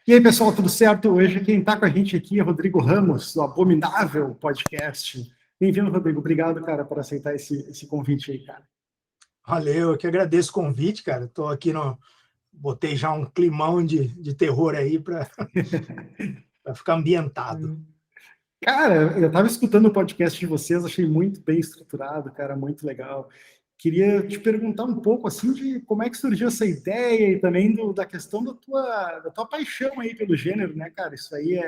E aí, pessoal, tudo certo? Hoje quem está com a gente aqui é Rodrigo Ramos, do Abominável Podcast. Bem-vindo, Rodrigo. Obrigado, cara, por aceitar esse convite aí, cara. Valeu, eu que agradeço o convite, cara. Estou aqui botei já um climão de terror aí para ficar ambientado. Cara, eu estava escutando o podcast de vocês, achei muito bem estruturado, cara, muito legal. Queria te perguntar um pouco, assim, de como é que surgiu essa ideia e também da questão da tua paixão aí pelo gênero, né, cara? Isso aí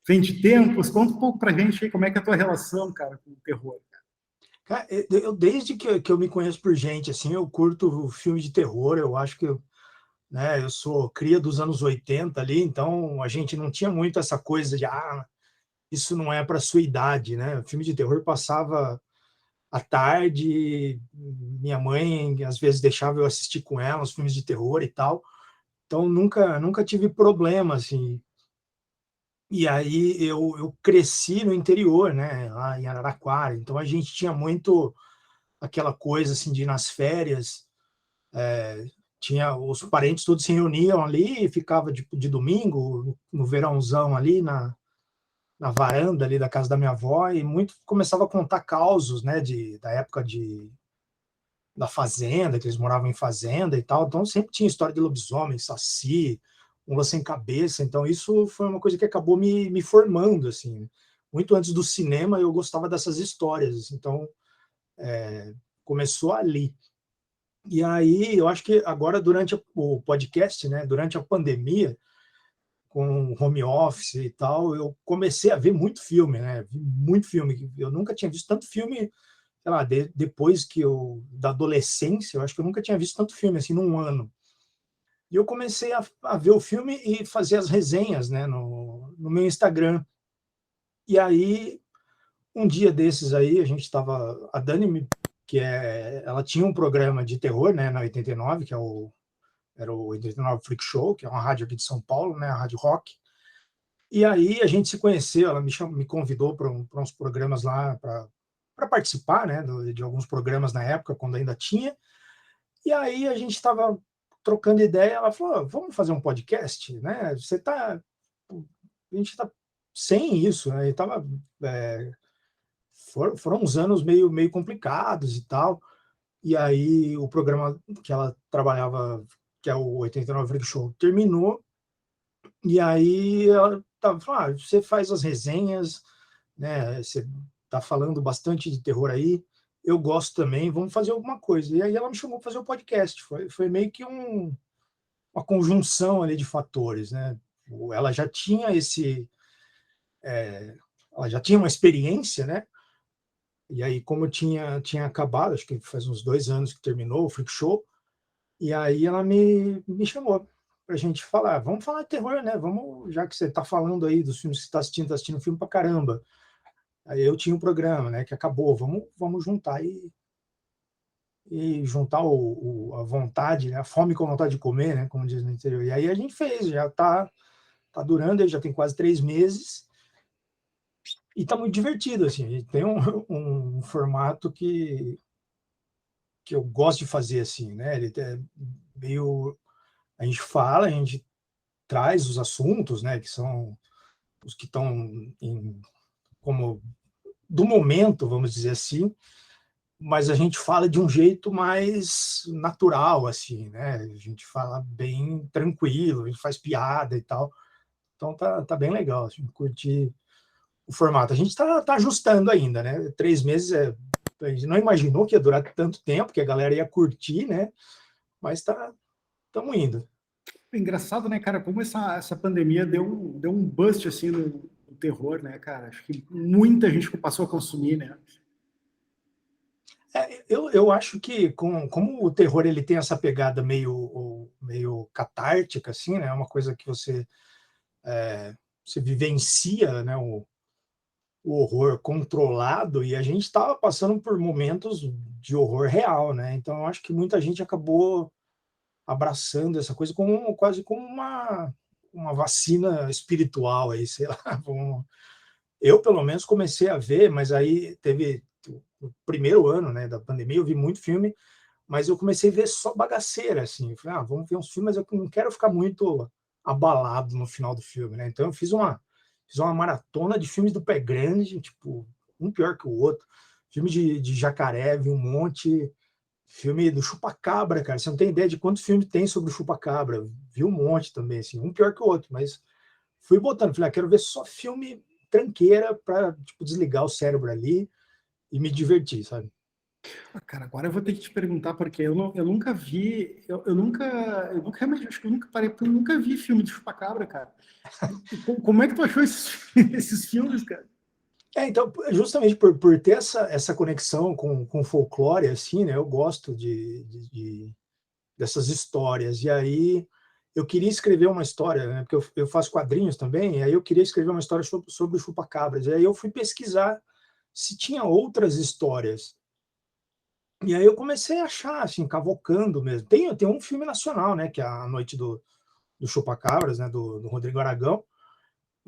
vem de tempos. Conta um pouco pra gente aí como é que é a tua relação, cara, com o terror. Cara, eu desde que eu me conheço por gente, assim, eu curto filme de terror. Eu acho que eu sou cria dos anos 80 ali, então a gente não tinha muito essa coisa de isso não é para sua idade, né? O filme de terror passava à tarde, minha mãe às vezes deixava eu assistir com ela os filmes de terror e tal. Então nunca tive problema assim. E aí eu cresci no interior, né, lá em Araraquara. Então a gente tinha muito aquela coisa assim de ir nas férias, tinha os parentes todos se reuniam ali e ficava de domingo no verãozão ali na varanda ali da casa da minha avó, e muito começava a contar causos, né, da época da fazenda, que eles moravam em fazenda e tal. Então sempre tinha história de lobisomem, saci, mula sem cabeça. Então isso foi uma coisa que acabou me formando, assim. Muito antes do cinema eu gostava dessas histórias, assim. Então começou ali. E aí eu acho que agora durante o podcast, né, durante a pandemia, com home office e tal, eu comecei a ver muito filme, né? Vi muito filme. Eu nunca tinha visto tanto filme, sei lá, depois da adolescência. Eu acho que eu nunca tinha visto tanto filme assim num ano. E eu comecei a ver o filme e fazer as resenhas, né, no meu Instagram. E aí, um dia desses aí, a Dani, ela tinha um programa de terror, né, na 89, era o 89 Freak Show, que é uma rádio aqui de São Paulo, né, a Rádio Rock. E aí a gente se conheceu, ela me convidou para uns programas lá para participar, né, de alguns programas na época, quando ainda tinha. E aí a gente estava trocando ideia, ela falou: vamos fazer um podcast, né? A gente está sem isso, né? E foram uns anos meio complicados e tal. E aí o programa que ela trabalhava, que é o 89 Freak Show, terminou. E aí ela falou: você faz as resenhas, né? Você está falando bastante de terror aí, eu gosto também, vamos fazer alguma coisa. E aí ela me chamou para fazer o podcast. Foi meio que uma conjunção ali de fatores, né? Ela já tinha ela já tinha uma experiência, né? E aí, como tinha acabado, acho que faz uns 2 anos que terminou o Freak Show, e aí ela me chamou para a gente falar: vamos falar de terror, né? Vamos, já que você está falando aí dos filmes que você está assistindo filme para caramba. Aí eu tinha um programa, né, que acabou, vamos juntar e juntar a vontade, né, a fome com a vontade de comer, né, como diz no interior. E aí a gente fez, já tá durando, já tem quase 3 meses, e tá muito divertido, assim. A gente tem um formato que eu gosto de fazer, assim, né? Ele é meio. A gente fala, a gente traz os assuntos, né, que são os que estão como do momento, vamos dizer assim, mas a gente fala de um jeito mais natural, assim, né? A gente fala bem tranquilo, a gente faz piada e tal. Então tá bem legal, assim, curti o formato. A gente tá ajustando ainda, né? 3 meses a gente não imaginou que ia durar tanto tempo, que a galera ia curtir, né? Mas estamos indo. Engraçado, né, cara, como essa pandemia deu um bust, assim, no terror, né, cara? Acho que muita gente passou a consumir, né? Eu acho que como o terror ele tem essa pegada meio catártica, assim, né? É uma coisa que você vivencia, né? O horror controlado, e a gente estava passando por momentos de horror real, né? Então eu acho que muita gente acabou abraçando essa coisa quase como uma vacina espiritual aí, sei lá. Eu pelo menos comecei a ver, mas aí teve o primeiro ano, né, da pandemia, eu vi muito filme, mas eu comecei a ver só bagaceira, assim. Eu falei: vamos ver uns filmes, mas eu não quero ficar muito abalado no final do filme, né? Então eu fiz uma maratona de filmes do Pé Grande, tipo, um pior que o outro. Filme de jacaré, vi um monte. Filme do Chupacabra, cara. Você não tem ideia de quantos filmes tem sobre o Chupacabra. Vi um monte também, assim, um pior que o outro, mas fui botando. Falei, quero ver só filme tranqueira para tipo, desligar o cérebro ali e me divertir, sabe? Ah, cara, agora eu vou ter que te perguntar, porque eu nunca vi, eu nunca, realmente, acho que eu nunca parei, porque eu nunca vi filme de chupacabra, cara. Como é que tu achou esses, esses filmes, cara? Então, justamente por ter essa conexão com folclore, assim, né? Eu gosto dessas histórias. E aí eu queria escrever uma história, né? Porque eu faço quadrinhos também, e aí eu queria escrever uma história sobre o chupacabras. E aí eu fui pesquisar se tinha outras histórias. E aí eu comecei a achar, assim, cavocando mesmo. Tem um filme nacional, né? Que é A Noite do Chupacabras, né? Do Rodrigo Aragão.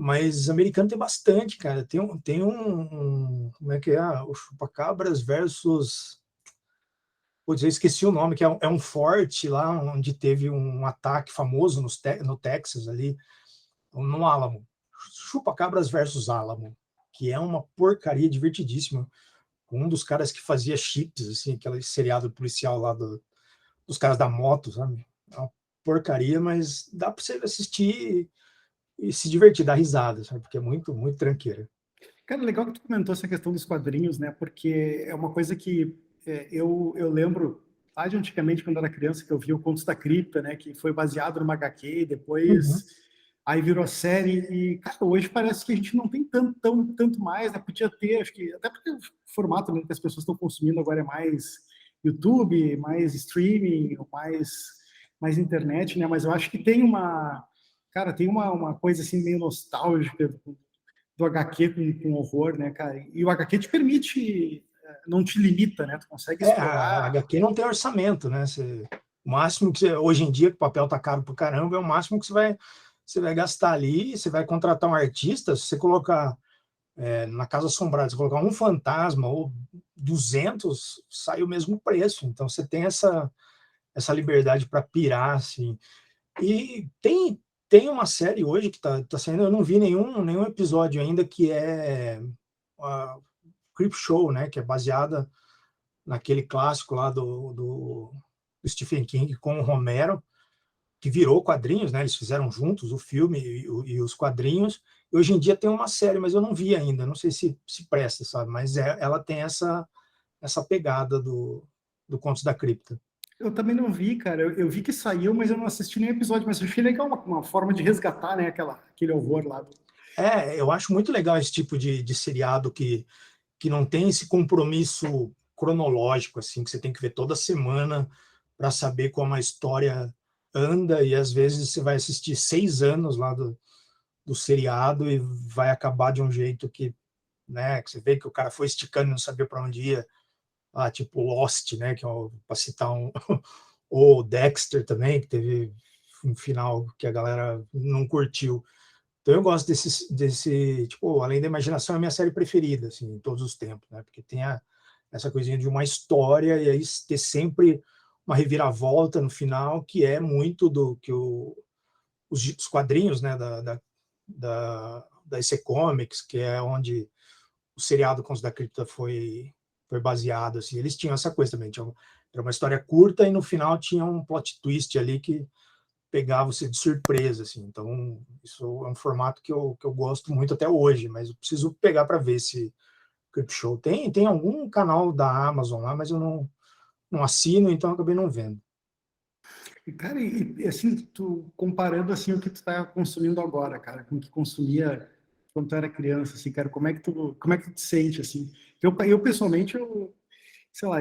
Mas americano tem bastante, cara. Como é que é? O Chupacabras versus. Putz, eu esqueci o nome, que é um forte lá onde teve um ataque famoso no Texas ali, no Álamo. Chupacabras versus Álamo, que é uma porcaria divertidíssima. Um dos caras que fazia chips, assim, aquele seriado policial lá dos caras da moto, sabe? É uma porcaria, mas dá para você assistir e se divertir, dar risada, sabe? Porque é muito, muito tranqueira. Cara, legal que tu comentou essa questão dos quadrinhos, né? Porque é uma coisa que eu lembro lá de antigamente, quando era criança, que eu vi o Contos da Cripta, né? Que foi baseado numa HQ, Uhum. depois aí virou série. E, cara, hoje parece que a gente não tem tanto mais, né? Podia ter, acho que, até porque o formato, né, que as pessoas estão consumindo agora é mais YouTube, mais streaming, mais internet, né? Mas eu acho que tem uma. Cara, tem uma coisa assim meio nostálgica do HQ com horror, né, cara? E o HQ te permite, não te limita, né? Tu consegue A explorar. HQ não tem orçamento, né? O máximo que hoje em dia, que o papel tá caro pro caramba, é o máximo que você vai gastar ali. Você vai contratar um artista, se você colocar na Casa Assombrada, se colocar um fantasma ou 200, sai o mesmo preço. Então você tem essa liberdade para pirar, assim. E tem uma série hoje que tá saindo, eu não vi nenhum episódio ainda, que é a Creep Show, né? Que é baseada naquele clássico lá do Stephen King com o Romero, que virou quadrinhos, né? Eles fizeram juntos o filme e os quadrinhos. E hoje em dia tem uma série, mas eu não vi ainda, não sei se presta, sabe? Mas ela tem essa pegada do Contos da Cripta. Eu também não vi, cara. Eu vi que saiu, mas eu não assisti nenhum episódio. Mas eu achei legal uma forma de resgatar, né? Aquele horror lá. Eu acho muito legal esse tipo de seriado que não tem esse compromisso cronológico, assim, que você tem que ver toda semana para saber como a história anda, e às vezes você vai assistir 6 anos lá do seriado e vai acabar de um jeito que, né, que você vê que o cara foi esticando e não sabia para onde ia, tipo Lost, né, que é para citar ou Dexter também, que teve um final que a galera não curtiu. Então eu gosto tipo, Além da Imaginação é a minha série preferida, assim, em todos os tempos, né? Porque tem essa coisinha de uma história e aí ter sempre uma reviravolta no final, que é muito do que os quadrinhos, né, da EC Comics, que é onde o seriado Contos da Cripta foi baseado, assim. Eles tinham essa coisa também, era uma história curta e no final tinha um plot twist ali que pegava você de surpresa, assim. Então, isso é um formato que eu gosto muito até hoje, mas eu preciso pegar para ver esse Creep Show. Tem algum canal da Amazon lá, mas eu não assino, então eu acabei não vendo. E, cara, assim, tu comparando assim o que tu tá consumindo agora, cara, com o que consumia quando tu era criança, assim, cara, como é que tu te sente, assim? Eu pessoalmente, sei lá,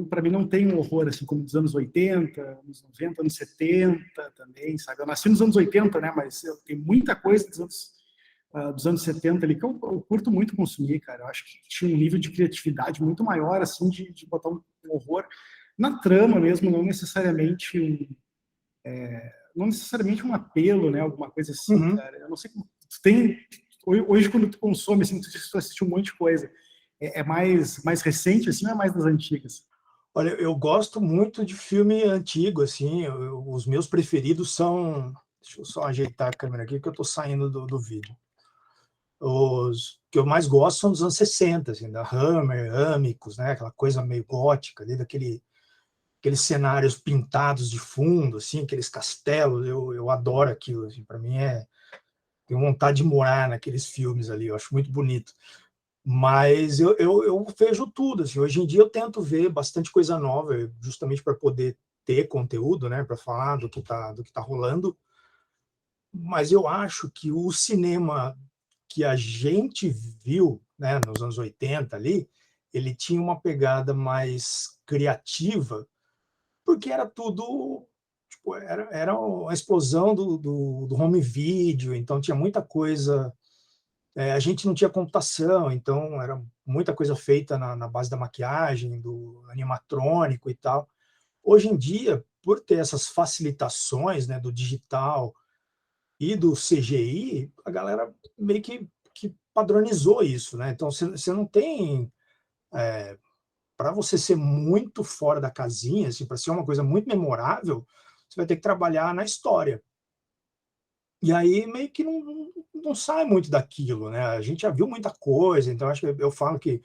para mim não tem um horror, assim, como dos anos 80, anos 90, anos 70 também, sabe? Eu nasci nos anos 80, né, mas tem muita coisa dos anos 70 ali que eu curto muito consumir, cara. Eu acho que tinha um nível de criatividade muito maior, assim, de botar um horror na trama mesmo, não necessariamente um apelo, né? Alguma coisa assim, Uhum. cara. Eu não sei como tu tem hoje quando tu consome, assim, tu assiste um monte de coisa. É mais recente, assim, ou é mais das antigas? Olha, eu gosto muito de filme antigo, assim. Os meus preferidos Deixa eu só ajeitar a câmera aqui, que eu estou saindo do vídeo. Os que eu mais gosto são dos anos 60, assim, da Hammer, Amicus, né? Aquela coisa meio gótica, ali, aqueles cenários pintados de fundo, assim, aqueles castelos. Eu adoro aquilo. Assim, para mim tenho vontade de morar naqueles filmes ali. Eu acho muito bonito. Mas eu vejo tudo. Assim, hoje em dia eu tento ver bastante coisa nova, justamente para poder ter conteúdo, né? Para falar do que tá rolando. Mas eu acho que o cinema que a gente viu, né, nos anos 80 ali, ele tinha uma pegada mais criativa, porque era tudo, tipo, era a explosão do home video, então tinha muita coisa, a gente não tinha computação, então era muita coisa feita na base da maquiagem, do animatrônico e tal. Hoje em dia, por ter essas facilitações, né, do digital e do CGI, a galera meio que padronizou isso, né? Então você não tem, para você ser muito fora da casinha, assim, para ser uma coisa muito memorável, você vai ter que trabalhar na história. E aí meio que não sai muito daquilo, né? A gente já viu muita coisa, então acho que eu falo que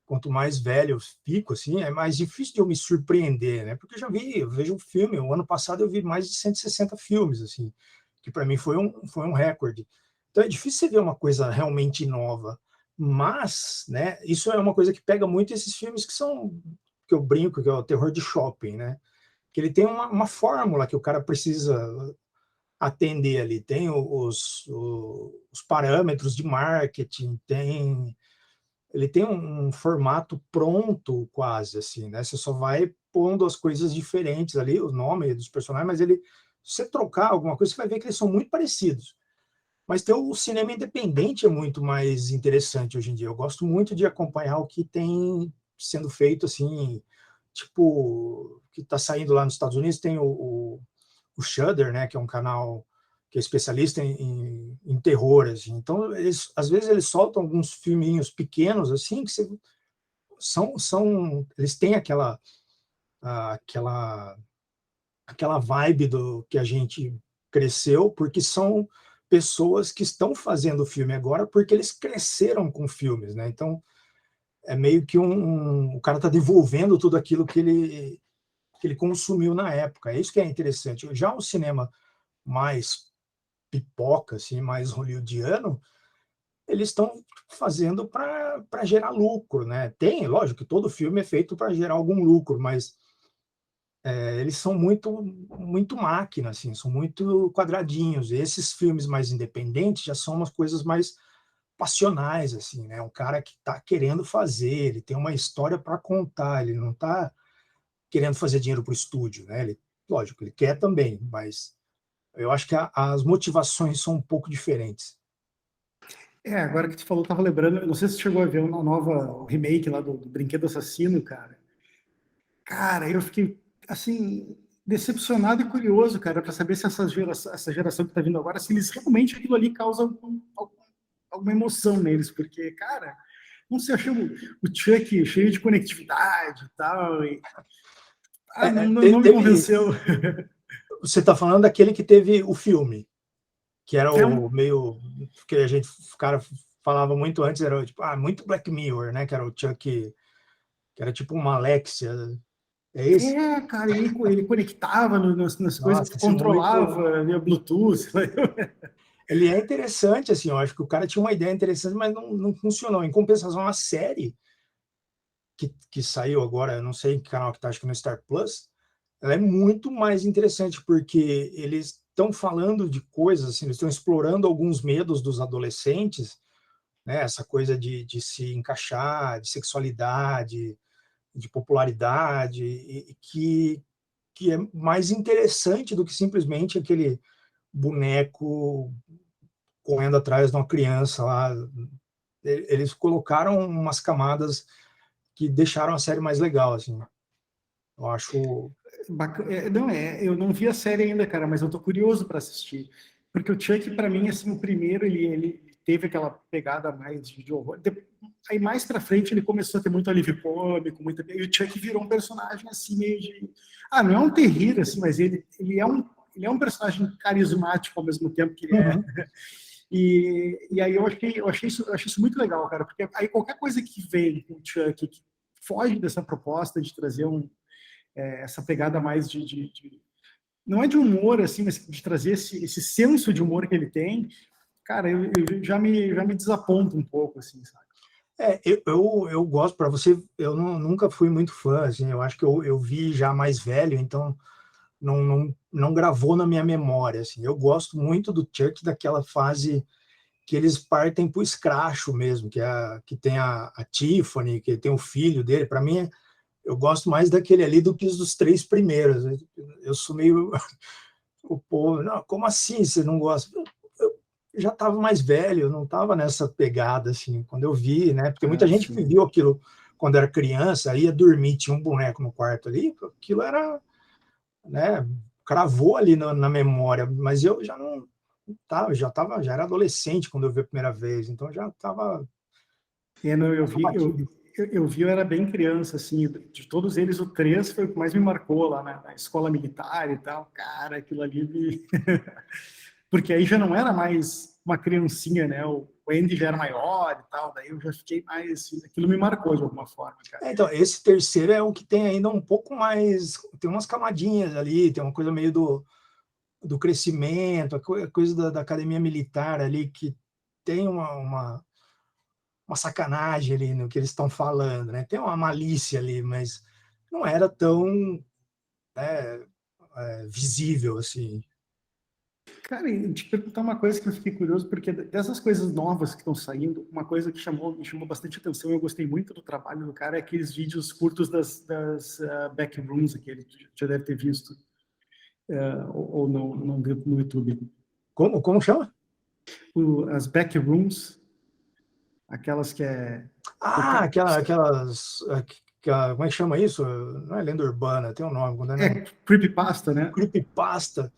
quanto mais velho eu fico, assim, é mais difícil de eu me surpreender, né? Porque eu vejo um filme, o ano passado eu vi mais de 160 filmes, assim, que para mim foi um recorde. Então é difícil você ver uma coisa realmente nova, mas, né, isso é uma coisa que pega muito esses filmes que eu brinco, que é o terror de shopping, né? Que ele tem uma fórmula que o cara precisa atender ali, tem os parâmetros de marketing, ele tem um formato pronto quase, assim, né? Você só vai pondo as coisas diferentes ali, o nome dos personagens, mas se você trocar alguma coisa, você vai ver que eles são muito parecidos. Mas ter o cinema independente é muito mais interessante hoje em dia. Eu gosto muito de acompanhar o que tem sendo feito, assim, tipo, que está saindo lá nos Estados Unidos, tem o Shudder, né, que é um canal que é especialista em terror, assim. Então, às vezes eles soltam alguns filminhos pequenos, assim, que eles têm aquela, aquela vibe do que a gente cresceu, porque são pessoas que estão fazendo o filme agora porque eles cresceram com filmes, né? Então, é meio que o cara está devolvendo tudo aquilo que ele consumiu na época. É isso que é interessante. Já o cinema mais pipoca, assim, mais hollywoodiano, eles estão fazendo para gerar lucro, né? Tem, lógico que todo filme é feito para gerar algum lucro, mas eles são muito máquina, assim, são muito quadradinhos. E esses filmes mais independentes já são umas coisas mais passionais, assim, né? Um cara que está querendo fazer, ele tem uma história para contar, ele não está querendo fazer dinheiro para o estúdio, né? Lógico, ele quer também, mas eu acho que as motivações são um pouco diferentes. Agora que tu falou, eu tava lembrando, eu não sei se você chegou a ver o remake lá do Brinquedo Assassino, cara. Cara, eu fiquei, assim, decepcionado e curioso, cara, para saber se essa geração que tá vindo agora, se eles realmente aquilo ali causa alguma emoção neles, porque, cara, não sei, eu achei o Chuck cheio de conectividade e tal, não me convenceu. Você está falando daquele que teve o filme, que era É o meio que o cara falava muito antes, era tipo, muito Black Mirror, né? Que era o Chuck, que era tipo uma Alexia. É esse? cara, ele conectava nas coisas, Nossa, tu esse é muito. controlava via Bluetooth. Ele é interessante, assim, eu acho que o cara tinha uma ideia interessante, mas não funcionou. Em compensação, a série que saiu agora, eu não sei em que canal que tá, acho que no Star Plus, ela é muito mais interessante, porque eles estão falando de coisas, assim, eles estão explorando alguns medos dos adolescentes, né? Essa coisa de se encaixar, de sexualidade, de popularidade, e que é mais interessante do que simplesmente aquele boneco correndo atrás de uma criança lá. Eles colocaram umas camadas que deixaram a série mais legal, assim. Eu acho. Não, eu não vi a série ainda, cara, mas eu tô curioso para assistir. Porque o Chuck, para mim, assim, o primeiro, ele teve aquela pegada mais de horror. Aí mais pra frente ele começou a ter muito alívio cômico, e o Chuck virou um personagem assim, meio de. Não é um terrível, assim, mas ele é ele é um personagem carismático ao mesmo tempo que ele é. Uhum. E aí eu achei isso muito legal, cara, porque aí qualquer coisa que vem com o Chuck que foge dessa proposta de trazer essa pegada mais não é de humor, assim, mas de trazer esse senso de humor que ele tem, cara, eu já me desaponto um pouco, assim, sabe? Eu gosto, para você, eu nunca fui muito fã, assim, eu acho que eu vi já mais velho, então não gravou na minha memória, assim. Eu gosto muito do Chuck daquela fase que eles partem para o escracho mesmo, que tem a Tiffany, que tem o filho dele. Para mim, eu gosto mais daquele ali do que os dos três primeiros. Eu sou meio o povo, não, como assim você não gosta? Eu já estava mais velho, eu não estava nessa pegada assim, quando eu vi, né? Porque muita Ah, gente que sim. viu aquilo quando era criança, ia dormir, tinha um boneco no quarto ali, aquilo era, né, cravou ali na memória, mas eu já não tava, já era adolescente quando eu vi a primeira vez, então já estava Não, batido. eu era bem criança, assim, de todos eles, o 3 foi o que mais me marcou lá na escola militar e tal, cara, aquilo ali porque aí já não era mais uma criancinha, né, o Andy já era maior e tal, daí eu já fiquei mais, assim, aquilo me marcou de alguma forma, cara. Então, esse terceiro é o que tem ainda um pouco mais, tem umas camadinhas ali, tem uma coisa meio do crescimento, a coisa da academia militar ali, que tem uma sacanagem ali no que eles estão falando, né? Tem uma malícia ali, mas não era tão, né, visível assim. Cara, e te perguntar uma coisa que eu fiquei curioso, porque dessas coisas novas que estão saindo, uma coisa que me chamou bastante atenção, eu gostei muito do trabalho do cara, é aqueles vídeos curtos das backrooms, aquele que já deve ter visto, ou não viu no YouTube. Como chama? As backrooms, aquelas que é... O, Ah, como é que chama isso? Não é lenda urbana, tem um nome, quando é creepypasta, né? creepypasta.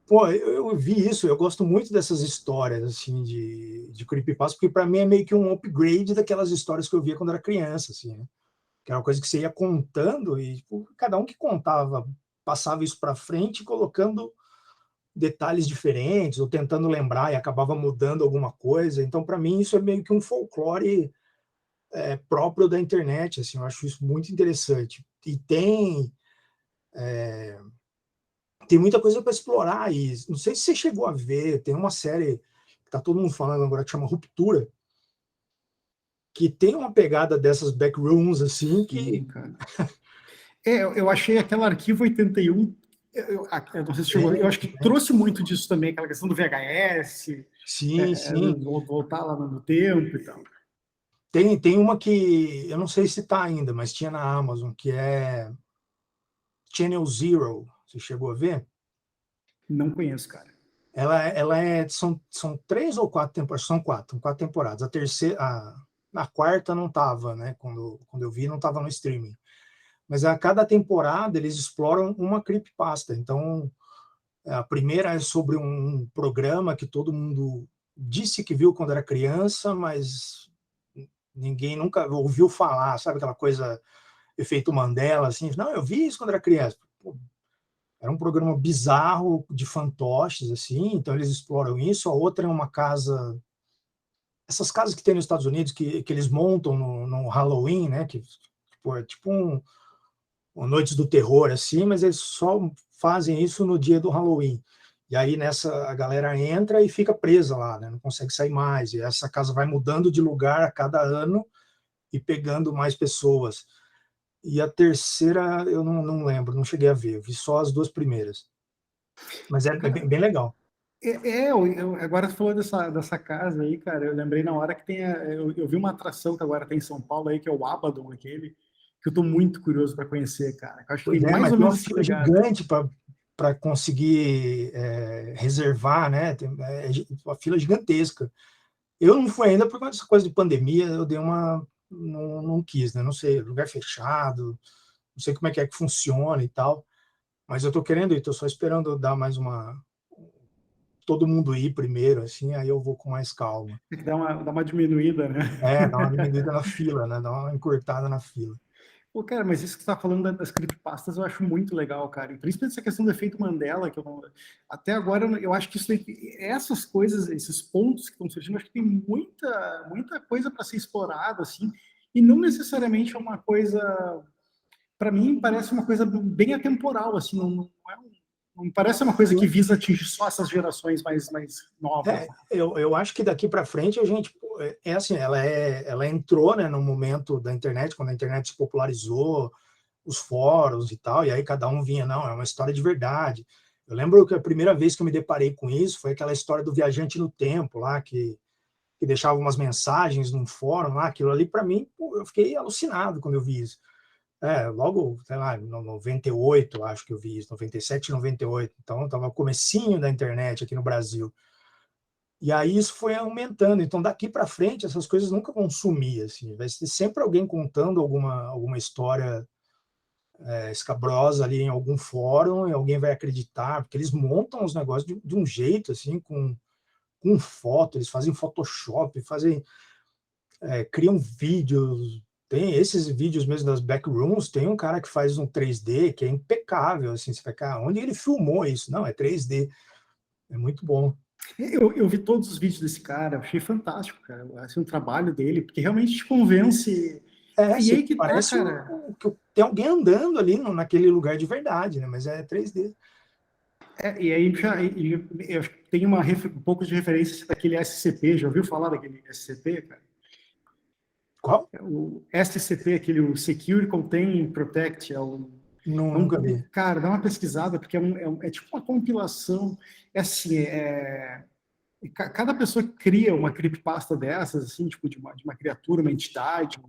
Pô, eu vi isso, eu gosto muito dessas histórias, assim, de creepypasta, porque para mim é meio que um upgrade daquelas histórias que eu via quando era criança, assim, né? Que era uma coisa que você ia contando e tipo, cada um que contava passava isso para frente, colocando detalhes diferentes ou tentando lembrar e acabava mudando alguma coisa. Então, para mim, isso é meio que um folclore próprio da internet, assim, eu acho isso muito interessante. E tem muita coisa para explorar e não sei se você chegou a ver, tem uma série que tá todo mundo falando agora que chama Ruptura, que tem uma pegada dessas backrooms assim que Sim, cara. Eu achei aquela Arquivo 81, eu não sei se chegou, eu tem, acho que trouxe muito disso também, aquela questão do VHS, sim, sim. voltar lá no tempo e tal. Tem uma que eu não sei se está ainda, mas tinha na Amazon, que é Channel Zero. Você chegou a ver? Não conheço, cara. São três ou quatro temporadas, são quatro temporadas. A terceira, a quarta não estava, né? Quando eu vi, não estava no streaming. Mas a cada temporada eles exploram uma creepypasta. Então, a primeira é sobre um programa que todo mundo disse que viu quando era criança, mas ninguém nunca ouviu falar, sabe aquela coisa efeito Mandela, assim, não, eu vi isso quando era criança. Pô, era um programa bizarro de fantoches, assim, então eles exploram isso. A outra é uma casa, essas casas que tem nos Estados Unidos que eles montam no Halloween, né, que tipo, é tipo um Noites do Terror, assim, mas eles só fazem isso no dia do Halloween. E aí nessa a galera entra e fica presa lá, né, não consegue sair mais. E essa casa vai mudando de lugar a cada ano e pegando mais pessoas. E a terceira eu não lembro, não cheguei a ver, eu vi só as duas primeiras. Mas é Cara, bem legal. agora você falou dessa casa aí, cara, eu lembrei na hora que eu vi uma atração que agora tem em São Paulo aí, que é o Abaddon, aquele, que eu tô muito curioso para conhecer, cara. Eu acho que Pois tem é, mais mas ou tem menos uma essa fila pegada. gigante para conseguir reservar, né? Tem uma fila gigantesca. Eu não fui ainda por causa dessa coisa de pandemia, eu dei uma. Não quis, né? Não sei, lugar fechado, não sei como é que funciona e tal. Mas eu tô querendo ir, tô só esperando dar mais uma. Todo mundo ir primeiro, assim, aí eu vou com mais calma. Tem que dar uma diminuída, né? Dar uma diminuída na fila, né? Dar uma encurtada na fila. Pô, cara, mas isso que você está falando das creepypastas eu acho muito legal, cara. E principalmente essa questão do efeito Mandela, que eu não, até agora eu acho que essas coisas, esses pontos que estão surgindo, acho que tem muita coisa para ser explorada, assim, e não necessariamente é uma coisa, para mim, parece uma coisa bem atemporal, assim, não parece uma coisa que visa atingir só essas gerações mais novas. Eu acho que daqui para frente a gente assim, ela entrou, né, no momento da internet, quando a internet se popularizou, os fóruns e tal, e aí cada um vinha, não, é uma história de verdade. Eu lembro que a primeira vez que eu me deparei com isso foi aquela história do viajante no tempo lá, que deixava umas mensagens num fórum lá, aquilo ali para mim, pô, eu fiquei alucinado quando eu vi isso. Logo, sei lá, no 98, acho que eu vi isso, 97, 98, então estava comecinho da internet aqui no Brasil. E aí isso foi aumentando. Então, daqui para frente, essas coisas nunca vão sumir, assim. Vai ter sempre alguém contando alguma história escabrosa ali em algum fórum, e alguém vai acreditar, porque eles montam os negócios de um jeito, assim, com foto, eles fazem Photoshop, criam vídeos. Tem esses vídeos mesmo das backrooms, tem um cara que faz um 3D que é impecável, assim, você vai, cara, onde ele filmou isso? Não, é 3D. É muito bom. Eu vi todos os vídeos desse cara, achei fantástico, cara. Assim, o trabalho dele, porque realmente te convence. E aí que tá, Parece cara. que tem alguém andando ali naquele lugar de verdade, né? Mas é 3D. E aí eu tenho um pouco de referência daquele SCP, já ouviu falar daquele SCP, cara? Qual? O SCP, aquele o Secure Contain Protect, Não, nunca vi. cara, dá uma pesquisada, porque é tipo uma compilação, é assim, cada pessoa que cria uma creepypasta dessas, assim, tipo de uma criatura, uma entidade,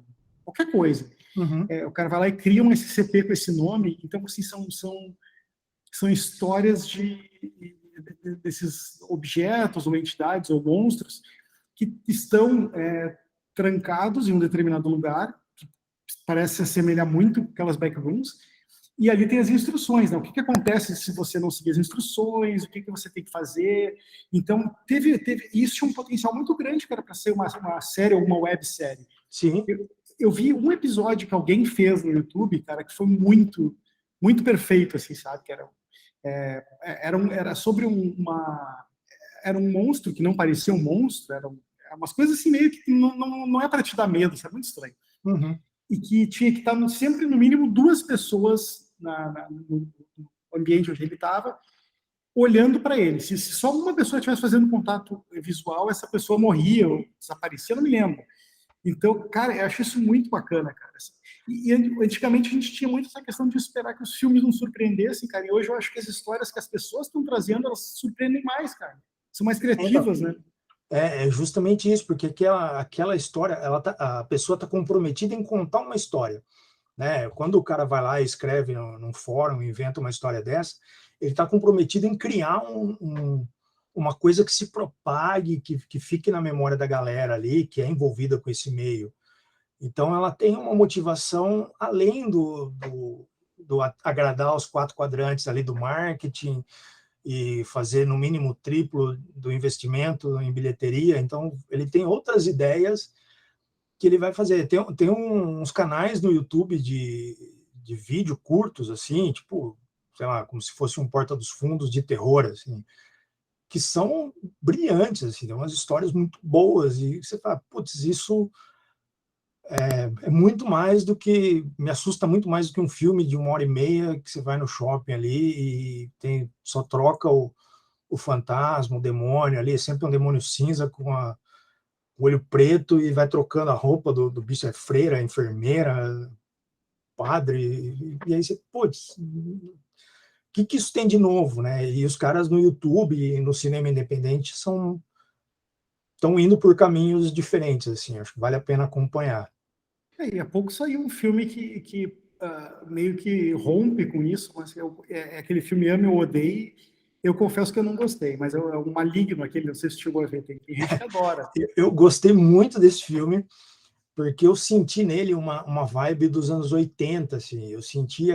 qualquer coisa. Uhum. O cara vai lá e cria um SCP com esse nome, então, assim, são histórias desses objetos ou entidades ou monstros que estão trancados em um determinado lugar, que parece se assemelhar muito com aquelas backrooms, e ali tem as instruções, né? O que acontece se você não seguir as instruções, o que você tem que fazer. Então, isso tinha um potencial muito grande, cara, para ser uma série ou uma websérie. Sim. Eu vi um episódio que alguém fez no YouTube, cara, que foi muito, muito perfeito, assim, sabe? Que era sobre era um monstro que não parecia um monstro, eram umas coisas assim meio que não é para te dar medo, isso é muito estranho. Uhum. E que tinha que estar sempre no mínimo duas pessoas no ambiente onde ele estava, olhando para ele. Se só uma pessoa estivesse fazendo contato visual, essa pessoa morria ou desaparecia, não me lembro. Então, cara, eu acho isso muito bacana, cara. E antigamente a gente tinha muito essa questão de esperar que os filmes nos surpreendessem, cara. E hoje eu acho que as histórias que as pessoas estão trazendo, elas surpreendem mais, cara. São mais Então, criativas, né? é justamente isso, porque aquela história, a pessoa está comprometida em contar uma história, né? Quando o cara vai lá e escreve num fórum, inventa uma história dessa, ele está comprometido em criar uma coisa que se propague, que fique na memória da galera ali, que é envolvida com esse meio. Então, ela tem uma motivação além do agradar os quatro quadrantes ali do marketing e fazer no mínimo triplo do investimento em bilheteria. Então, ele tem outras ideias que ele vai fazer. Tem uns canais no YouTube de vídeo curtos, assim, tipo, sei lá, como se fosse um Porta dos Fundos de terror, assim, que são brilhantes, assim, tem umas histórias muito boas, e você fala, putz, isso é muito mais do que, me assusta muito mais do que um filme de 1h30 que você vai no shopping ali e só troca o fantasma, o demônio ali, é sempre um demônio cinza com o olho preto e vai trocando a roupa do bicho, é freira, enfermeira, padre, e aí você, putz, o que isso tem de novo, né? E os caras no YouTube e no cinema independente estão indo por caminhos diferentes, assim, acho que vale a pena acompanhar. E há pouco saiu um filme que meio que rompe com isso, mas é aquele filme Ame ou Odeie. Eu confesso que eu não gostei, mas é um Maligno, aquele, não sei se chegou a ver, tem gente que adora. Eu gostei muito desse filme, porque eu senti nele uma vibe dos anos 80, assim, eu senti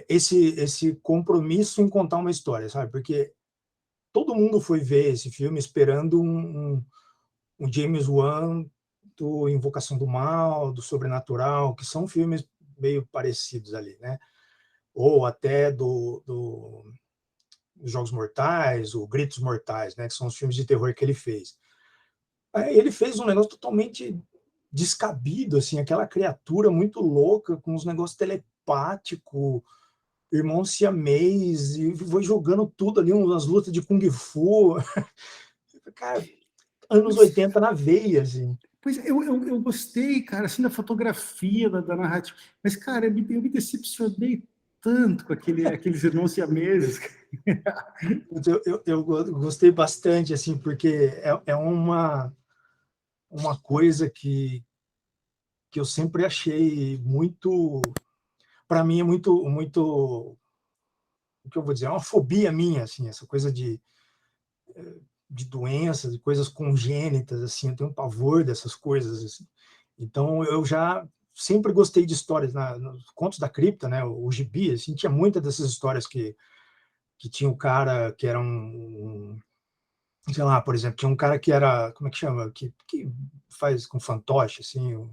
esse compromisso em contar uma história, sabe? Porque todo mundo foi ver esse filme esperando um James Wan muito Invocação do Mal, do Sobrenatural, que são filmes meio parecidos ali, né? Ou até dos Jogos Mortais, o Gritos Mortais, né? Que são os filmes de terror que ele fez. Aí ele fez um negócio totalmente descabido, assim, aquela criatura muito louca, com uns negócios telepáticos, irmão siamês, e foi jogando tudo ali, umas lutas de Kung Fu. Cara, anos 80 na veia, assim. Pois eu gostei, cara, assim, da fotografia, da narrativa, mas, cara, eu me decepcionei tanto com aqueles irmãos siameses. Eu gostei bastante, assim, porque é uma coisa que eu sempre achei muito... Para mim é muito... O que eu vou dizer? É uma fobia minha, assim, essa coisa de doenças, de coisas congênitas, assim, eu tenho um pavor dessas coisas, assim. Então, eu já sempre gostei de histórias, nos Contos da Cripta, né, o gibi, assim, tinha muitas dessas histórias que tinha um cara que era sei lá, por exemplo, tinha um cara que era, como é que chama, que faz com fantoche, assim,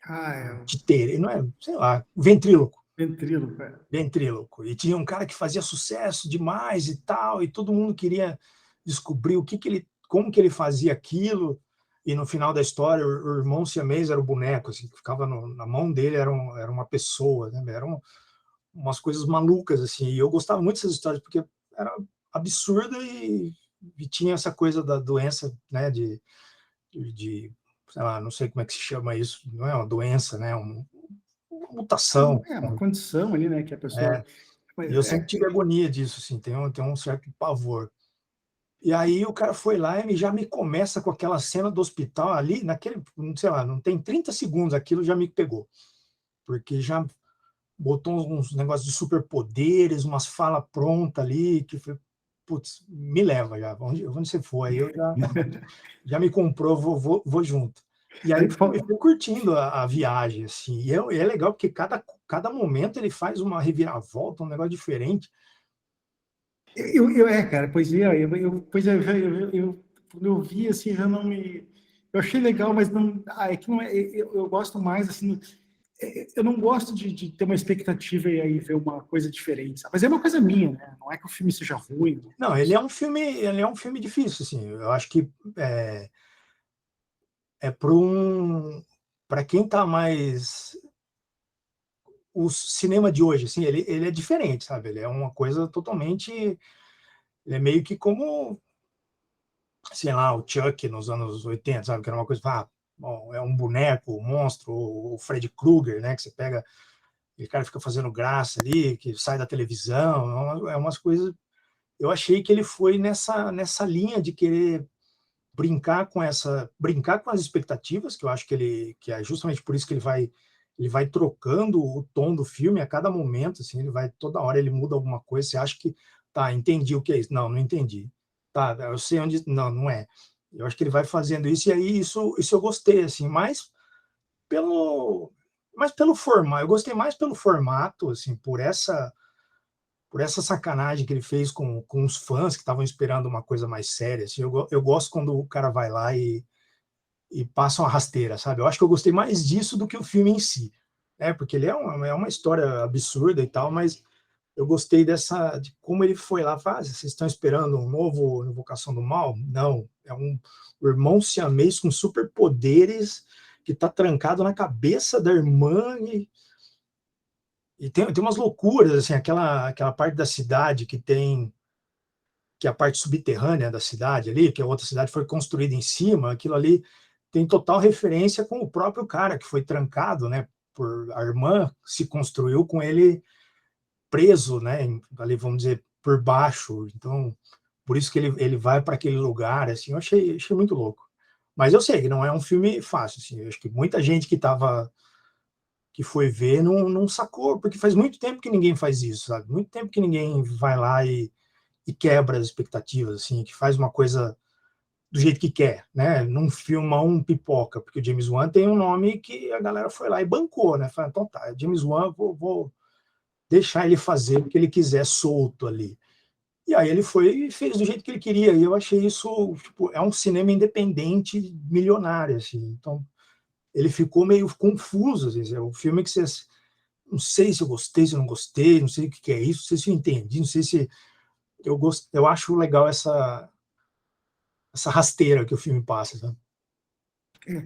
Ah, é, títere, não é, sei lá, ventríloco. ventríloco, cara. Ventríloco. E tinha um cara que fazia sucesso demais e tal, e todo mundo queria descobrir como que ele fazia aquilo. E no final da história, o irmão siamês era o boneco, assim, que ficava na mão dele, era uma pessoa, né? Eram umas coisas malucas, assim. E eu gostava muito dessas histórias, porque era absurda e tinha essa coisa da doença, né? De, sei lá, não sei como é que se chama isso, não é uma doença, né? Uma mutação. É uma condição ali, né, que a pessoa... E eu sempre tive agonia disso, assim, tem um certo pavor. E aí o cara foi lá e já me começa com aquela cena do hospital ali, naquele, sei lá, não tem 30 segundos, aquilo já me pegou. Porque já botou uns negócios de superpoderes, umas falas prontas ali, que foi, putz, me leva já, onde você for, aí eu já me comprou, vou junto. E aí fui curtindo a viagem, assim, e é legal porque cada momento ele faz uma reviravolta, um negócio diferente. Cara, pois é, pois é, quando eu vi, assim, já não me... Eu achei legal, mas não... Ah, é que não é... Eu gosto mais, assim... Eu não gosto de ter uma expectativa e aí ver uma coisa diferente, sabe? Mas é uma coisa minha, né? Não é que o filme seja ruim. Não, ele é um filme difícil, assim. Eu acho que é para quem está mais o cinema de hoje, assim, ele é diferente, sabe? Ele é uma coisa totalmente, ele é meio que como, sei lá, o Chuck nos anos 80, sabe? Que era uma coisa, bom, é um boneco, um monstro, o Freddy Krueger, né? Que você pega, e o cara fica fazendo graça ali, que sai da televisão, é umas coisas. Eu achei que ele foi nessa linha de querer brincar com as expectativas, que eu acho que é justamente por isso que ele vai trocando o tom do filme a cada momento, assim, toda hora ele muda alguma coisa, você acha que, tá, entendi o que é isso, não entendi, tá, eu sei onde, não é, eu acho que ele vai fazendo isso, e aí isso eu gostei, assim, pelo, mais pelo formato, eu gostei mais pelo formato, assim, por essa sacanagem que ele fez com os fãs que estavam esperando uma coisa mais séria. Assim, eu gosto quando o cara vai lá e passa uma rasteira, sabe? Eu acho que eu gostei mais disso do que o filme em si. Porque ele é uma história absurda e tal, mas eu gostei de como ele foi lá. Vocês estão esperando um novo Invocação do Mal? Não. É um irmão siamês com superpoderes que está trancado na cabeça da irmã e tem umas loucuras, assim, aquela parte da cidade que é a parte subterrânea da cidade ali, que a outra cidade foi construída em cima, aquilo ali tem total referência com o próprio cara que foi trancado, né, por a irmã se construiu com ele preso, né, ali vamos dizer por baixo. Então, por isso que ele vai para aquele lugar, assim, eu achei muito louco. Mas eu sei que não é um filme fácil, assim, eu acho que muita gente que foi ver não sacou, porque faz muito tempo que ninguém faz isso, sabe? Muito tempo que ninguém vai lá e quebra as expectativas, assim, que faz uma coisa do jeito que quer, né? Não filma um pipoca, porque o James Wan tem um nome que a galera foi lá e bancou, né? Fala, então tá, James Wan, vou deixar ele fazer o que ele quiser solto ali. E aí ele foi e fez do jeito que ele queria. E eu achei isso, tipo, é um cinema independente milionário, assim. Então, ele ficou meio confuso, assim. É um filme que você, não sei se eu gostei, se eu não gostei, não sei o que é isso, não sei se eu entendi, não sei se eu acho legal essa rasteira que o filme passa, sabe?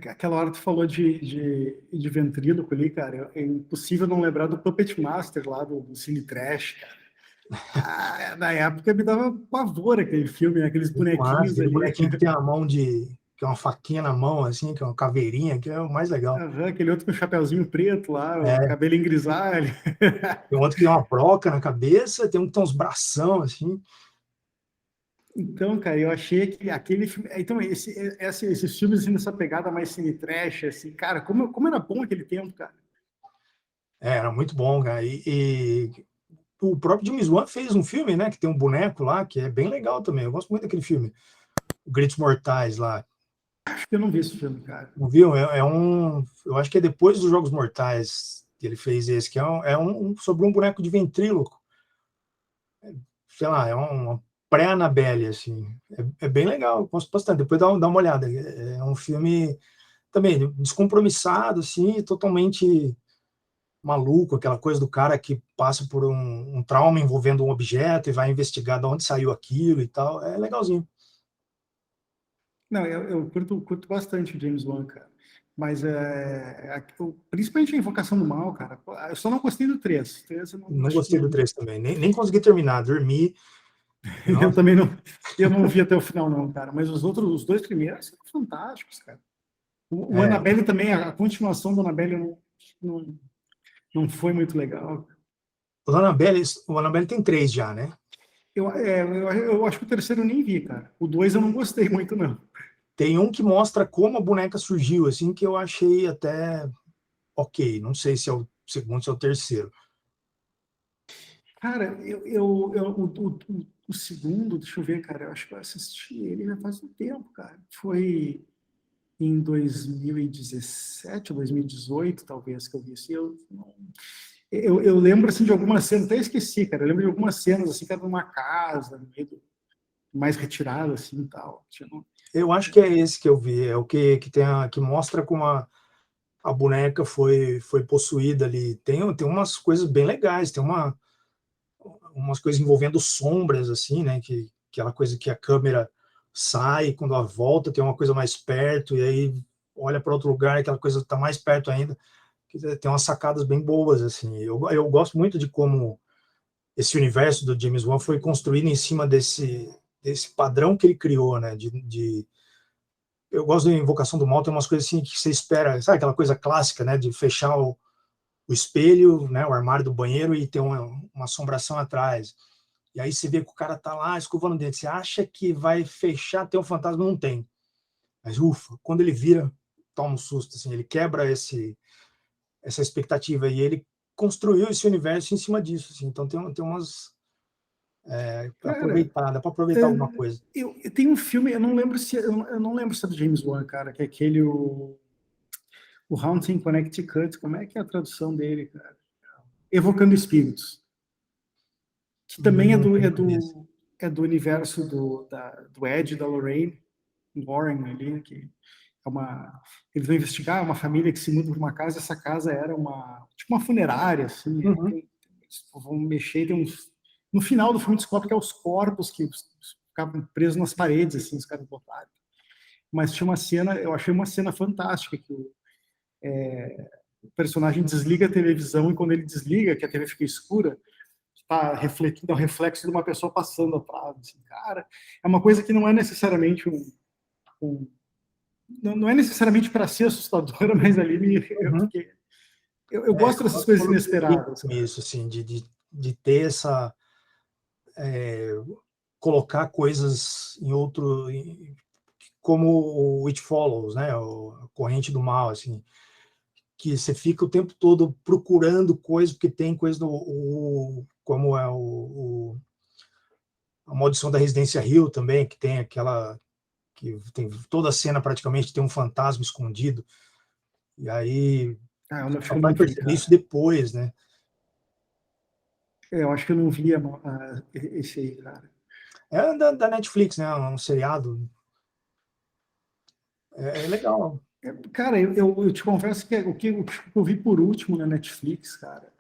Aquela hora que tu falou de ventríloco ali, cara, é impossível não lembrar do Puppet Master lá do Cine Trash, cara. Ah, na época me dava pavor aquele filme, né? Aqueles Muito massa, bonequinhos aquele ali. bonequinho que tem a mão que é uma faquinha na mão, assim, que é uma caveirinha, que é o mais legal. Aham, aquele outro com o chapeuzinho preto lá, o É, cabelo em grisalho. tem outro que tem uma broca na cabeça, tem um que tem uns bração, assim. Então, cara, eu achei que aquele filme. Então, esses filmes assim, nessa pegada mais cine trash, assim, cara, como era bom aquele tempo, cara. Era muito bom, cara. E o próprio James Wan fez um filme, né, que tem um boneco lá, que é bem legal também. Eu gosto muito daquele filme, o Gritos Mortais lá. Acho que eu não vi esse filme, cara. Não viu? Eu acho que é depois dos Jogos Mortais que ele fez esse, que é sobre um boneco de ventríloco. Sei lá, é uma pré-Annabelle, assim. É bem legal, eu gosto bastante. Depois dá uma olhada. É um filme também descompromissado, assim, totalmente maluco, aquela coisa do cara que passa por um trauma envolvendo um objeto e vai investigar de onde saiu aquilo e tal. É legalzinho. Não, eu curto bastante o James Wan, cara. Mas principalmente a Invocação do Mal, cara. Eu só não gostei do 3. O 3 eu não, Não acho que gostei do não. 3 também. Nem consegui terminar, dormi. Eu Nossa, também não. Eu não vi até o final, não, cara. Mas os dois primeiros são fantásticos, cara. O é, Annabelle também, a continuação do Annabelle não, não foi muito legal. o Annabelle tem 3 já, né? Eu acho que o terceiro eu nem vi, cara. O dois eu não gostei muito, não. Tem um que mostra como a boneca surgiu, assim, que eu achei até ok. Não sei se é o segundo, se é o terceiro. Cara, o segundo, deixa eu ver, cara, eu acho que eu assisti ele já faz um tempo, cara. Foi em 2017 ou 2018, talvez, que eu vi assim. Eu lembro, assim, de algumas cenas, até esqueci, cara. Eu lembro de algumas cenas, assim, que era numa casa, no meio mais retirada, assim, e tal. Eu acho que é esse que eu vi, é o que tem que mostra como a boneca foi possuída ali. Tem umas coisas bem legais, tem umas coisas envolvendo sombras, assim, né? Aquela coisa que a câmera sai, quando ela volta, tem uma coisa mais perto, e aí olha para outro lugar, aquela coisa está mais perto ainda. Tem umas sacadas bem boas, assim. Eu gosto muito de como esse universo do James Wan foi construído em cima desse padrão que ele criou, né? Eu gosto da Invocação do Mal, tem umas coisas assim que você espera, sabe aquela coisa clássica, né? De fechar o espelho, né? O armário do banheiro e ter uma assombração atrás. E aí você vê que o cara tá lá escovando o dente. Você acha que vai fechar, tem um fantasma, não tem. Mas ufa, quando ele vira, toma um susto, assim, ele quebra essa expectativa e ele construiu esse universo em cima disso, assim. Então tem umas Cara, dá para aproveitar alguma coisa. eu tenho um filme, eu não lembro se é do James Wan, cara, que é aquele o Haunting Connecticut, como é que é a tradução dele, cara? Evocando Espíritos, que também Não conheço. é do universo do Ed e da Lorraine Warren ali, que é eles vão investigar uma família que se muda para uma casa, essa casa era tipo uma funerária, assim, Uhum. eles vão mexer, no final do filme descobre que é os corpos que ficavam presos nas paredes, assim, os caras botaram. Mas tinha uma cena, eu achei uma cena fantástica, que o personagem desliga a televisão e quando ele desliga, que a TV fica escura, está refletindo, é um reflexo de uma pessoa passando atrás. Assim, cara, é uma coisa que não é necessariamente um não é necessariamente para ser assustadora, mas ali eu Uhum. fiquei. Eu gosto Eu dessas gosto coisas quando brinca inesperadas, com cara. isso, assim, de ter colocar coisas em outro, como o It Follows, né, a corrente do mal, assim, que você fica o tempo todo procurando coisas, porque tem coisa como é a Maldição da Residência Hill também, que tem aquela, que tem toda a cena praticamente tem um fantasma escondido, e aí Ah, eu acho só que eu vai não vi, perceber isso cara. depois, né? Eu acho que eu não vi esse aí, cara. É da Netflix, né? Um seriado. É legal. Cara, eu te confesso que o que eu vi por último na Netflix, cara,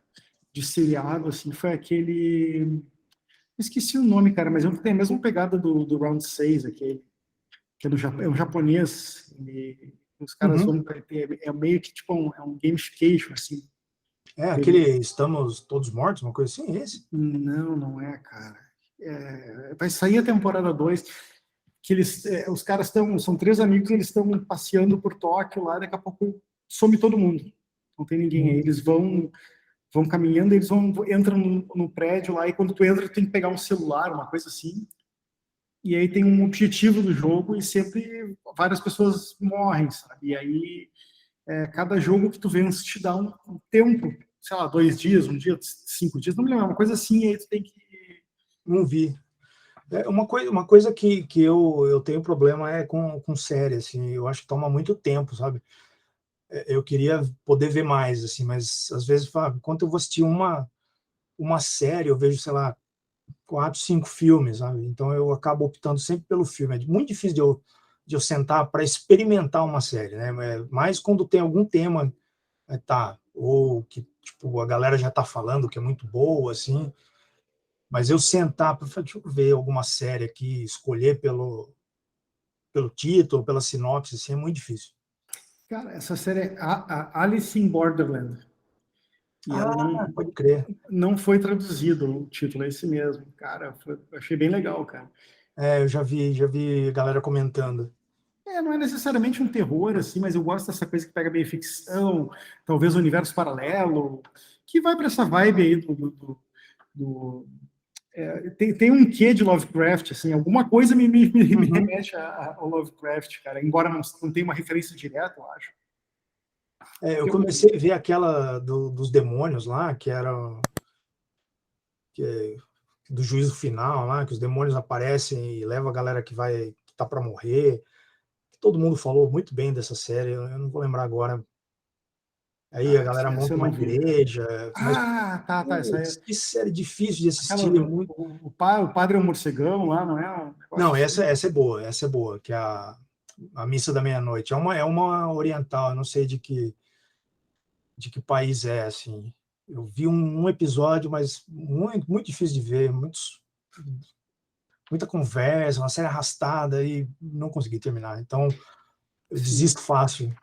de seriado, assim, foi aquele. Esqueci o nome, cara, mas tem a mesma pegada do Round 6 aquele, que é do Japão, é um japonês. Os caras Uhum. vão. É meio que tipo é um gamification, assim. É aquele Ele, Estamos Todos Mortos, uma coisa assim, é esse? não, não é, cara. Vai sair a temporada 2 que os caras são três amigos, eles estão passeando por Tóquio lá, daqui a pouco some todo mundo. Não tem ninguém aí. Uhum. Eles vão caminhando, entram no prédio lá, e quando tu entra, tu tem que pegar um celular, uma coisa assim. E aí tem um objetivo do jogo e sempre várias pessoas morrem, sabe? E aí cada jogo que tu vence te dá um tempo, sei lá, 2 dias, um dia, 5 dias, não me lembro, uma coisa assim, e aí tu tem que. Não vi. Uma coisa que eu tenho problema é com série, assim, eu acho que toma muito tempo, sabe? Eu queria poder ver mais, assim, mas às vezes, enquanto eu vou assistir uma série, eu vejo, sei lá, 4, 5 filmes, sabe? Então eu acabo optando sempre pelo filme. É muito difícil de eu sentar para experimentar uma série, né? Mas quando tem algum tema, tá, ou que tipo, a galera já tá falando que é muito boa, assim, mas eu sentar para, deixa eu ver alguma série aqui, escolher pelo título, pela sinopse, assim, é muito difícil. Cara, essa série é a Alice in Borderland. E ela Ah, pode crer. não foi traduzido, o título é esse mesmo. Cara, eu achei bem legal, cara. Eu já vi galera comentando. Não é necessariamente um terror, assim, mas eu gosto dessa coisa que pega meio ficção, talvez um universo paralelo, que vai para essa vibe aí do- tem um quê de Lovecraft, assim, alguma coisa me Uhum. remete ao Lovecraft, cara, embora não tenha uma referência direta, eu acho. Eu Eu- comecei a ver aquela dos demônios lá, que é do juízo final lá, que os demônios aparecem e levam a galera que tá para morrer. Todo mundo falou muito bem dessa série, eu não vou lembrar agora. Aí a galera essa monta eu uma não vi, cara. igreja, mas Tá, essa aí, putz, que série difícil de aquela assistir, muito. o padre é um morcegão lá, não é um negócio Não, assim? essa é boa, que é a Missa da Meia-Noite. É uma oriental, eu não sei de que país é, assim. Eu vi um episódio, mas muito, muito difícil de ver, muita conversa, uma série arrastada e não consegui terminar. Então, eu Sim. desisto fácil.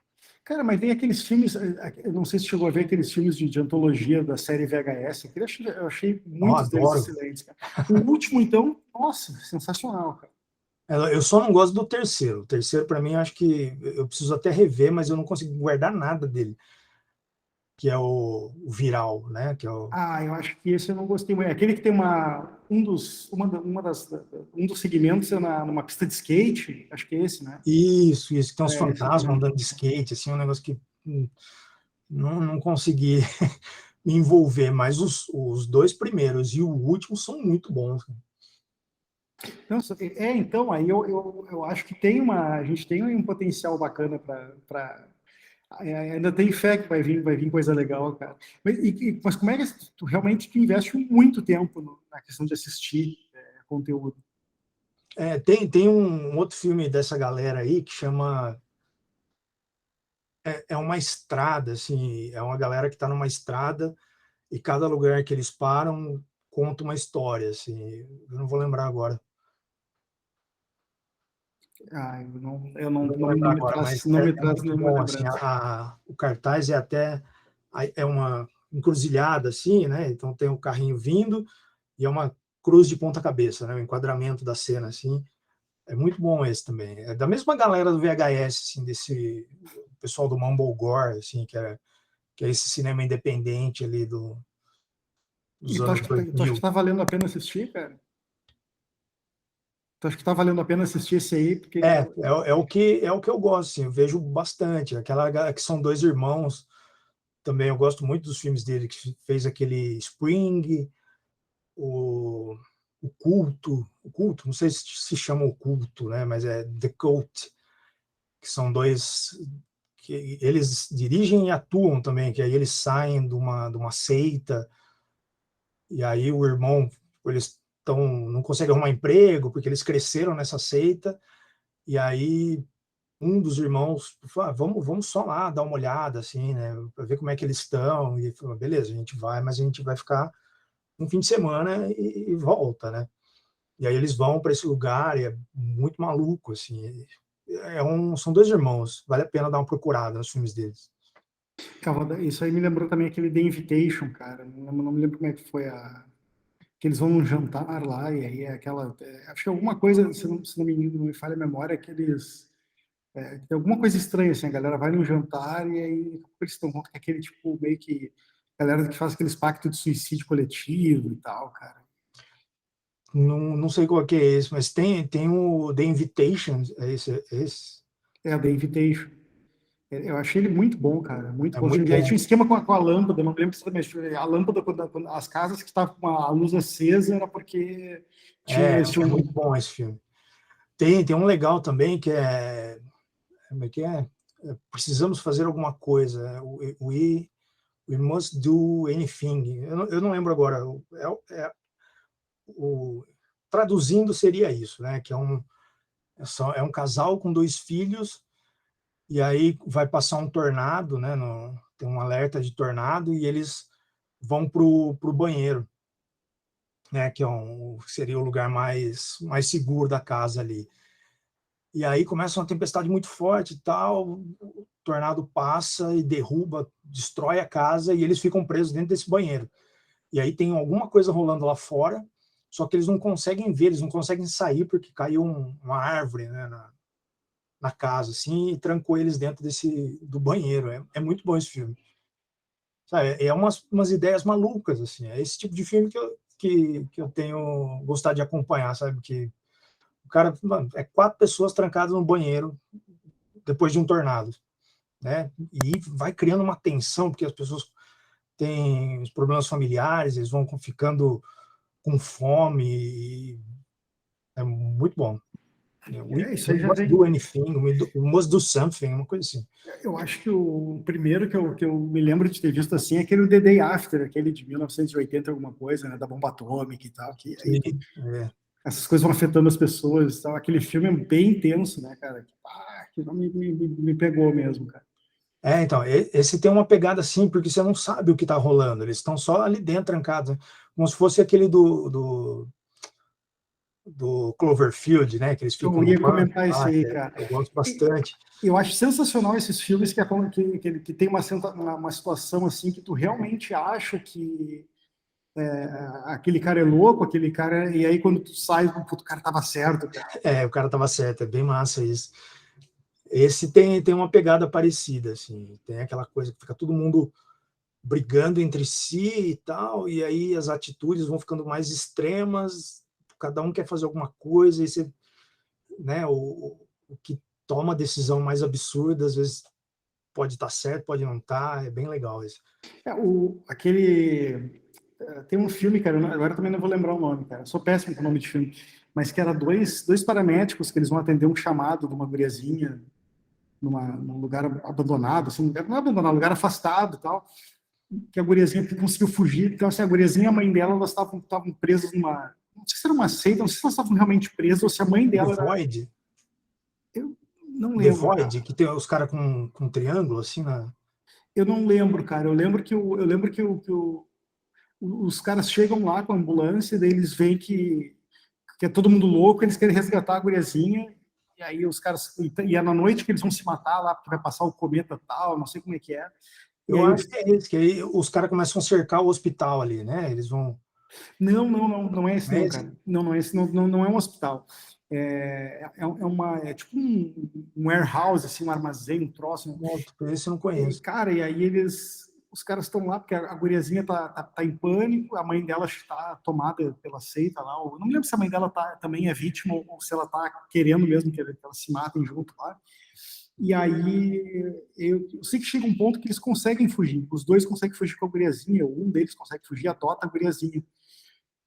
Cara, mas tem aqueles filmes, eu não sei se chegou a ver aqueles filmes de antologia da série VHS, eu achei Eu muitos deles adoro. excelentes, cara. O último, então, nossa, sensacional, cara. Eu só não gosto do terceiro. O terceiro, para mim, eu acho que eu preciso até rever, mas eu não consigo guardar nada dele, que é o Viral, né? Que é o... Eu acho que esse eu não gostei muito. É aquele que tem um dos segmentos numa pista de skate, acho que é esse, né? Isso, que tem uns Esse eu fantasmas também. andando de skate, assim, um negócio que não consegui me envolver, mas os dois primeiros e o último são muito bons. Nossa, então, aí eu acho que a gente tem um potencial bacana para. Ainda tem fé que vai vir coisa legal, cara. Mas como é que tu realmente investe muito tempo na questão de assistir conteúdo? Tem um outro filme dessa galera aí que chama é uma estrada, assim, é uma galera que está numa estrada e cada lugar que eles param conta uma história, assim, eu não vou lembrar agora. Eu Não vou lembrar agora, mas não me é traz muito nenhuma bom, assim, lembrança. o cartaz é até é uma encruzilhada, assim, né? Então tem o carrinho vindo e é uma cruz de ponta cabeça, né? O enquadramento da cena, assim, é muito bom esse também. É da mesma galera do VHS, assim, desse pessoal do Mumblegore, assim, que é esse cinema independente ali dos E anos tu acha que 2000. tá valendo a pena assistir, cara? Tu acha que tá valendo a pena assistir esse aí? Porque É o que eu gosto, assim, eu vejo bastante. Que são dois irmãos, também eu gosto muito dos filmes dele, que fez aquele Spring, o, o culto, não sei se chama o culto, né, mas é The Cult, que são dois que eles dirigem e atuam também, que aí eles saem de uma seita, e aí o irmão, eles não conseguem arrumar emprego, porque eles cresceram nessa seita, e aí um dos irmãos falou, vamos só lá dar uma olhada, assim, né, para ver como é que eles estão, e falou, beleza, a gente vai, mas a gente vai ficar um fim de semana e volta, né? E aí eles vão para esse lugar e é muito maluco, assim. São dois irmãos, vale a pena dar uma procurada nos filmes deles. Isso aí me lembrou também aquele The Invitation, cara. Não me lembro como é que foi que eles vão num jantar lá, e aí é aquela. Acho que alguma coisa, se não me falha a memória, que eles. Tem alguma coisa estranha, assim, a galera vai num jantar e aí eles estão com aquele tipo, meio que. Galera que faz aqueles pactos de suicídio coletivo e tal, cara. Não sei qual que é esse, mas tem o The Invitation, é esse. É o The Invitation. Eu achei ele muito bom, cara, muito É bom. muito E aí bom. tinha um esquema com a lâmpada, não lembro se você mexeu. A lâmpada, as casas que estavam com a luz acesa, era porque eles É tinham. muito bom esse filme. Tem um legal também que é. Como é que é? Precisamos fazer alguma coisa. We must do anything. Eu não lembro agora. Traduzindo seria isso, né? Que é um casal com dois filhos, e aí vai passar um tornado, né? Tem um alerta de tornado, e eles vão pro banheiro, né? Que seria o lugar mais seguro da casa ali. E aí começa uma tempestade muito forte e tal, o tornado passa e derruba, destrói a casa, e eles ficam presos dentro desse banheiro. E aí tem alguma coisa rolando lá fora, só que eles não conseguem ver, eles não conseguem sair porque caiu uma árvore, né, na casa, assim, e trancou eles dentro do banheiro. É muito bom esse filme. Sabe, umas ideias malucas, assim. É esse tipo de filme que eu tenho gostado de acompanhar, sabe? Que o cara, mano, 4 pessoas trancadas no banheiro depois de um tornado, né? E vai criando uma tensão, porque as pessoas têm os problemas familiares, eles vão ficando com fome, e é muito bom. Isso We aí já must do vem. anything, we must do something, uma coisa assim. Eu acho que o primeiro que eu me lembro de ter visto assim é aquele The Day After, aquele de 1980, alguma coisa, né, da bomba atômica e tal, que aí Sim, é. essas coisas vão afetando as pessoas e tal. Aquele filme é bem intenso, né, cara? Que não me pegou mesmo, cara. Então, esse tem uma pegada assim, porque você não sabe o que está rolando, eles estão só ali dentro, trancados, né? Como se fosse aquele do Cloverfield, né? Que eles ficam Eu no ia banco comentar isso lá, aí, cara. eu gosto bastante. Eu acho sensacional esses filmes que tem uma situação assim que tu realmente acha que aquele cara é louco, aquele cara. E aí quando tu sai, o cara tava certo, cara. O cara estava certo, é bem massa isso. Esse tem uma pegada parecida, assim, tem aquela coisa que fica todo mundo brigando entre si e tal, e aí as atitudes vão ficando mais extremas, cada um quer fazer alguma coisa, e você, né, o que toma a decisão mais absurda, às vezes pode estar certo, pode não estar, é bem legal isso. Tem um filme, cara, agora também não vou lembrar o nome, cara. Eu sou péssimo com o nome de filme, mas que era dois paramédicos que eles vão atender um chamado de uma guriazinha num lugar abandonado, assim, não é abandonado, lugar afastado e tal, que a guriazinha conseguiu fugir. Então, assim, a guriazinha e a mãe dela, elas estavam presas numa. Não sei se era uma seita, não sei se elas estavam realmente presas ou se a mãe The dela era. Void, Eu não The lembro, cara. Void, que tem os caras com um triângulo assim na. Eu não lembro, cara. Eu lembro que os caras chegam lá com a ambulância, daí eles veem que é todo mundo louco, eles querem resgatar a guriazinha, e aí os caras. E é na noite que eles vão se matar lá, porque vai passar o cometa tal, não sei como é que é. E Eu aí acho que é esse, que aí os caras começam a cercar o hospital ali, né? Eles vão. não é esse Não é não, esse? cara. Não é esse, não é um hospital. É tipo um warehouse, assim, um armazém, um troço. Não, esse eu não E, conheço. cara, e aí os caras estão lá, porque a guriazinha tá em pânico, a mãe dela está tomada pela seita lá. Eu não me lembro se a mãe dela também é vítima ou se ela tá querendo mesmo que elas se matem junto lá. E aí eu sei que chega um ponto que eles conseguem fugir. Os dois conseguem fugir com a guriazinha, ou um deles consegue fugir, adota a guriazinha.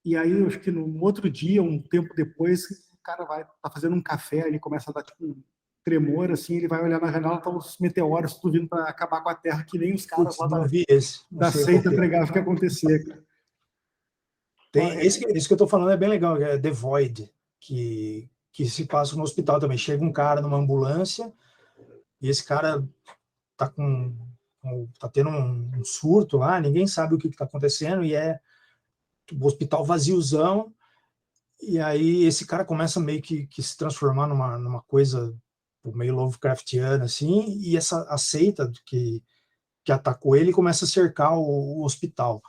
E aí, eu acho que no outro dia, um tempo depois, o cara tá fazendo um café, ele começa a dar tipo um tremor, assim, ele vai olhar na janela, tá os meteoros tudo vindo para acabar com a Terra, que nem os caras Putz, lá não vi esse, não da sei qual seita que é. pregavam que ia acontecer, cara. Ó, Tem esse que eu tô falando é bem legal, é The Void, que se passa no hospital também. Chega um cara numa ambulância e esse cara tá tá tendo um surto lá, ninguém sabe o que está acontecendo e é o hospital vaziozão. E aí esse cara começa meio que se transformar numa coisa meio Lovecraftiana, assim, e a seita que atacou ele começa a cercar o hospital.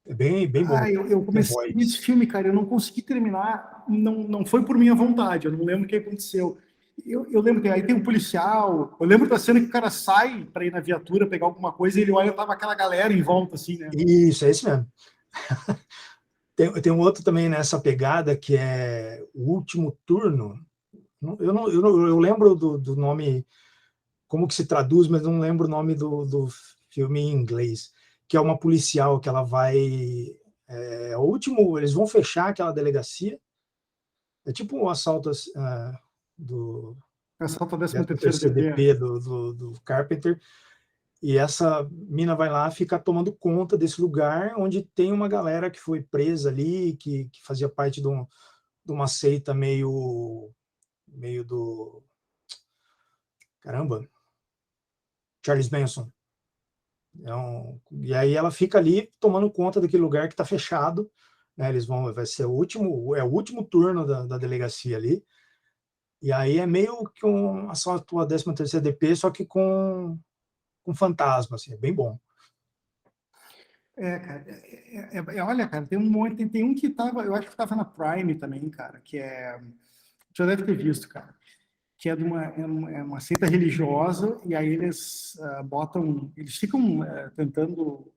É bem bom. eu The comecei a ver Voice. esse filme, cara, eu não consegui terminar, não foi por minha vontade, eu não lembro o que aconteceu. Eu lembro que aí tem um policial, eu lembro da cena que o cara sai para ir na viatura pegar alguma coisa e ele olha e tava aquela galera em volta, assim, né? Isso, é esse mesmo. Tem um outro também nessa pegada que é O Último Turno. Eu lembro do nome, como que se traduz, mas não lembro o nome do filme em inglês, que é uma policial que ela vai... o último, eles vão fechar aquela delegacia, é tipo um assalto do Assalto ao 13º 13º DP. DP do Carpenter, e essa mina vai lá ficar tomando conta desse lugar onde tem uma galera que foi presa ali, que fazia parte de uma seita meio do... Caramba, Charles Manson. E aí ela fica ali tomando conta daquele lugar que está fechado, né? Vai ser o último turno da delegacia ali. E aí é meio que um assalto a 13º DP, só que com fantasma, assim, é bem bom. Cara, olha, cara, tem um monte, tem um que tava, eu acho que tava na Prime também, cara, que já deve ter visto, cara, que é é uma seita religiosa, e aí eles eles ficam tentando,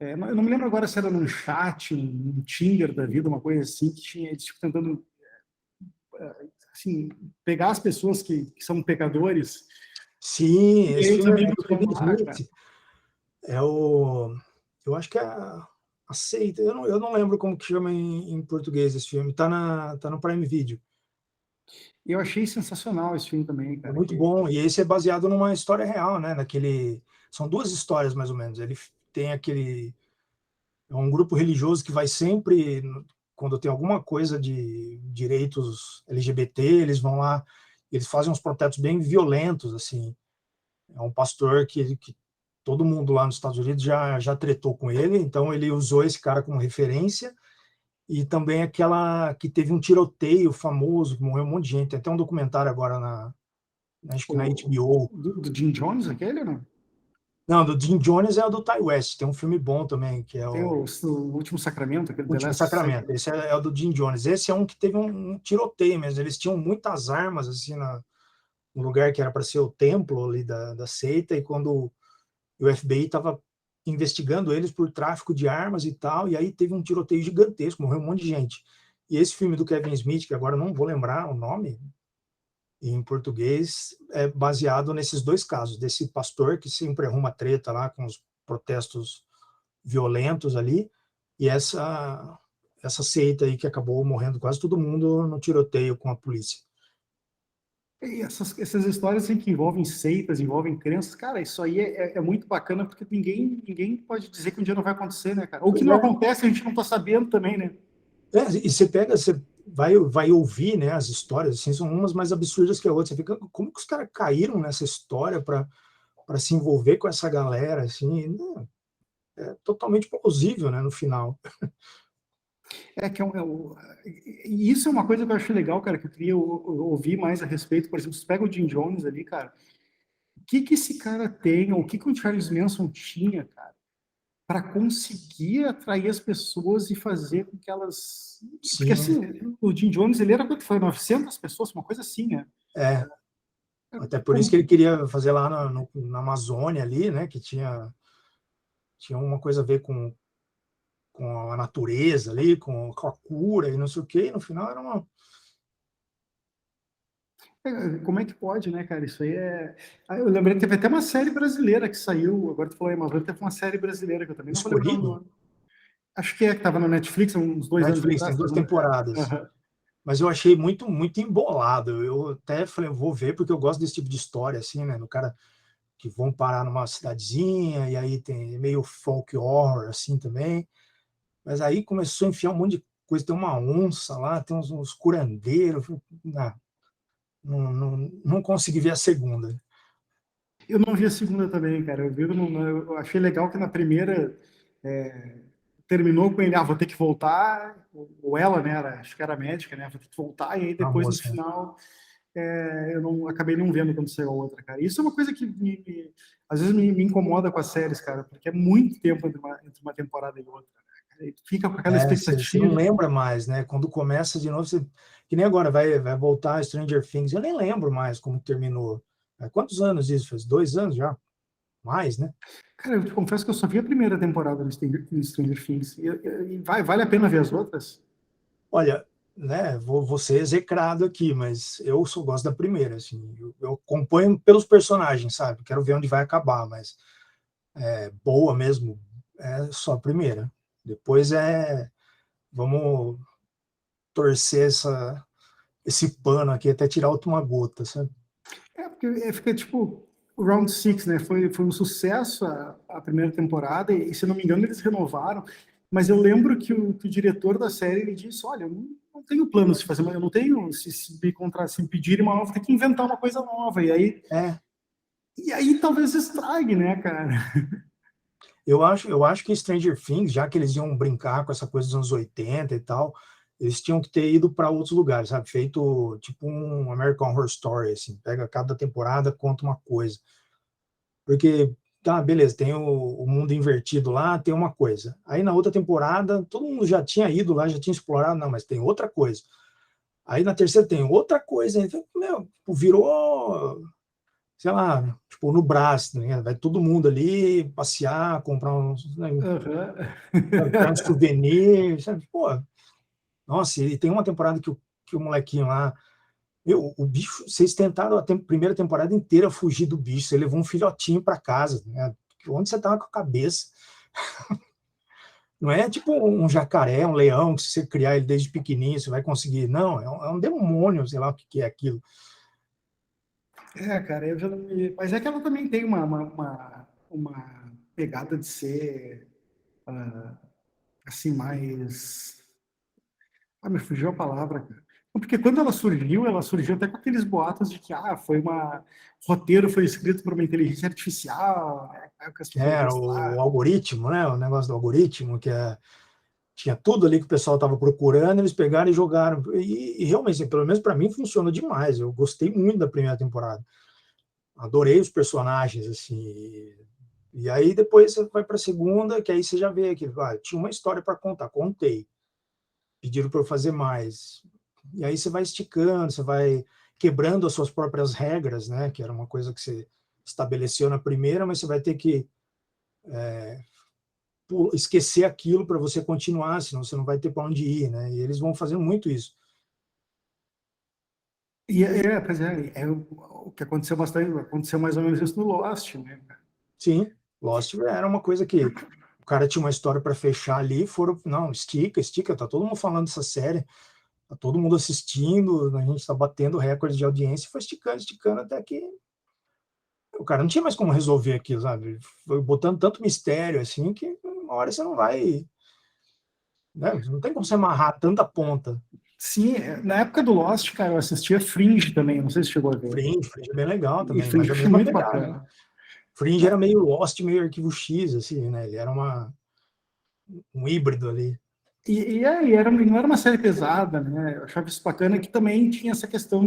eu não me lembro agora se era num chat, um Tinder da vida, uma coisa assim, que tinha, eles ficam tentando, assim, pegar as pessoas que são pecadores, Sim, e esse eles filme é em ajudam português lá, cara. mesmo. Eu acho que é a seita, eu não lembro como que chama em português esse filme, tá no Prime Video. Eu achei sensacional esse filme também, É cara, muito que bom. E esse é baseado numa história real, né? São duas histórias, mais ou menos. Ele tem é um grupo religioso que vai sempre, quando tem alguma coisa de direitos LGBT, eles vão lá, eles fazem uns protestos bem violentos, assim. É um pastor que todo mundo lá nos Estados Unidos já tretou com ele, então ele usou esse cara como referência. E também aquela que teve um tiroteio famoso, morreu um monte de gente. Tem até um documentário agora acho que na HBO. do Jim Jones, aquele, ou não? Não, do Jim Jones é o do Ty West. Tem um filme bom também, que é Tem o o Último Sacramento, aquele The Último Last Sacramento. Sacrament. Esse é o do Jim Jones. Esse é um que teve um tiroteio mesmo. Eles tinham muitas armas assim no lugar que era para ser o templo ali da seita, e quando o FBI estava investigando eles por tráfico de armas e tal, e aí teve um tiroteio gigantesco, morreu um monte de gente. E esse filme do Kevin Smith, que agora não vou lembrar o nome em português, é baseado nesses dois casos, desse pastor que sempre arruma treta lá com os protestos violentos ali, e essa seita aí que acabou morrendo quase todo mundo no tiroteio com a polícia. E essas histórias assim, que envolvem seitas, envolvem crenças, cara, isso aí é muito bacana, porque ninguém pode dizer que um dia não vai acontecer, né, cara? Ou que Pois não é. acontece, a gente não tá sabendo também, né? E você vai ouvir, né, as histórias, assim, são umas mais absurdas que a outra. Você fica, como que os caras caíram nessa história para se envolver com essa galera, assim? Não, é totalmente plausível, né, no final. É que e isso é uma coisa que eu acho legal, cara, que eu queria ouvir mais a respeito. Por exemplo, você pega o Jim Jones ali, cara, o que que esse cara tem, ou o que que o Charles Manson tinha, cara, para conseguir atrair as pessoas e fazer com que elas... Porque Sim, assim, o Jim Jones, ele era quanto foi? 900 pessoas, uma coisa assim, né? é. Até por isso Como... que ele queria fazer lá na Amazônia ali, né, que tinha uma coisa a ver com a natureza ali, com a cura e não sei o quê, e no final era uma... Como é que pode, né, cara? Isso aí é. Ah, eu lembrei que teve até uma série brasileira que saiu. Agora tu falou aí, Amazônia, teve uma série brasileira que eu também não vou lembrar o Escolhido? nome. Acho que que estava no Netflix há uns 2 anos Netflix tem atrás. duas temporadas. Aham. Mas eu achei muito, muito embolado. Eu até falei, vou ver, porque eu gosto desse tipo de história, assim, né? No cara que vão parar numa cidadezinha, e aí tem meio folk horror, assim, também. Mas aí começou a enfiar um monte de coisa, tem uma onça lá, tem uns curandeiros, não consegui ver a segunda. Eu não vi a segunda também, cara. Eu achei legal que na primeira é, terminou com ele, vou ter que voltar, ou ela, né, acho que era médica, né, vou ter que voltar, e aí A depois no moça, né? final eu não acabei não vendo quando saiu a outra, cara. Isso é uma coisa que às vezes me incomoda com as séries, cara, porque é muito tempo entre uma temporada e outra, né, cara? E tu fica com aquela Você não expectativa. lembra mais, né? Quando começa de novo, que nem agora vai voltar Stranger Things. Eu nem lembro mais como terminou. Quantos anos isso? Faz 2 anos já? Mais, né? Cara, eu te confesso que eu só vi a primeira temporada do Stranger Things. Vale a pena ver as outras? Olha, né? Vou ser execrado aqui, mas eu só gosto da primeira, assim. Eu acompanho pelos personagens, sabe? Quero ver onde vai acabar, mas boa mesmo é só a primeira. Depois vamos torcer esse pano aqui até tirar a última gota, sabe? Porque fica tipo o Round Six, né? Foi um sucesso a primeira temporada, e se não me engano, eles renovaram. Mas eu lembro que o diretor da série ele disse: Olha, eu não tenho planos de fazer, eu não tenho, se me pedirem uma nova, tem que inventar uma coisa nova. É, E aí talvez estrague, né, cara? eu acho que Stranger Things, já que eles iam brincar com essa coisa dos anos 80 e tal, eles tinham que ter ido para outros lugares, sabe? Feito tipo um American Horror Story, assim, pega cada temporada, conta uma coisa. Porque, tá, beleza, tem o mundo invertido lá, tem uma coisa. Aí na outra temporada, todo mundo já tinha ido lá, já tinha explorado, não, mas tem outra coisa. Aí na terceira tem outra coisa. Então, meu, tipo, virou, sei lá, tipo, no Brás, né? Vai todo mundo ali passear, comprar uns, né, comprar um Uhum. souvenir, sabe? Pô, nossa, e tem uma temporada que o molequinho lá, meu, o bicho, vocês tentaram a primeira temporada inteira fugir do bicho, você levou um filhotinho para casa, né? Onde você tava com a cabeça? Não é tipo um jacaré, um leão, que se você criar ele desde pequenininho, você vai conseguir. Não, é um demônio, sei lá o que é aquilo. Cara, eu já não me... Mas é que ela também tem uma pegada de ser assim, mais. Me fugiu a palavra, cara. Porque quando ela surgiu até com aqueles boatos de que o roteiro foi escrito por uma inteligência artificial, né? Aí que as pessoas O gostaram. algoritmo, né? O negócio do algoritmo, tinha tudo ali que o pessoal estava procurando, eles pegaram e jogaram. E realmente, assim, pelo menos para mim, funcionou demais. Eu gostei muito da primeira temporada. Adorei os personagens, assim. E aí depois você vai para a segunda, que aí você já vê que tinha uma história para contar, contei. Pediram para eu fazer mais. E aí você vai esticando, você vai quebrando as suas próprias regras, né? Que era uma coisa que você estabeleceu na primeira, mas você vai ter que esquecer aquilo para você continuar, senão você não vai ter para onde ir, né? E eles vão fazendo muito isso. Pois o que aconteceu bastante, aconteceu mais ou menos isso no Lost, né? Sim, Lost era uma coisa que o cara tinha uma história para fechar ali, foram, não, estica, estica, tá todo mundo falando dessa série, tá todo mundo assistindo, a gente está batendo recorde de audiência, foi esticando, esticando até que o cara não tinha mais como resolver aquilo, sabe? Foi botando tanto mistério assim que uma hora você não vai, né? Não tem como você amarrar tanta ponta. Sim, na época do Lost, cara, eu assistia Fringe também, não sei se chegou a ver. Fringe é bem legal E também, Fringe mas eu a achei mesma muito pegada, né? bacana. Fringe era meio Lost, meio Arquivo X, assim, né? Ele era um híbrido ali. Não era uma série pesada, né? Eu achava isso bacana que também tinha essa questão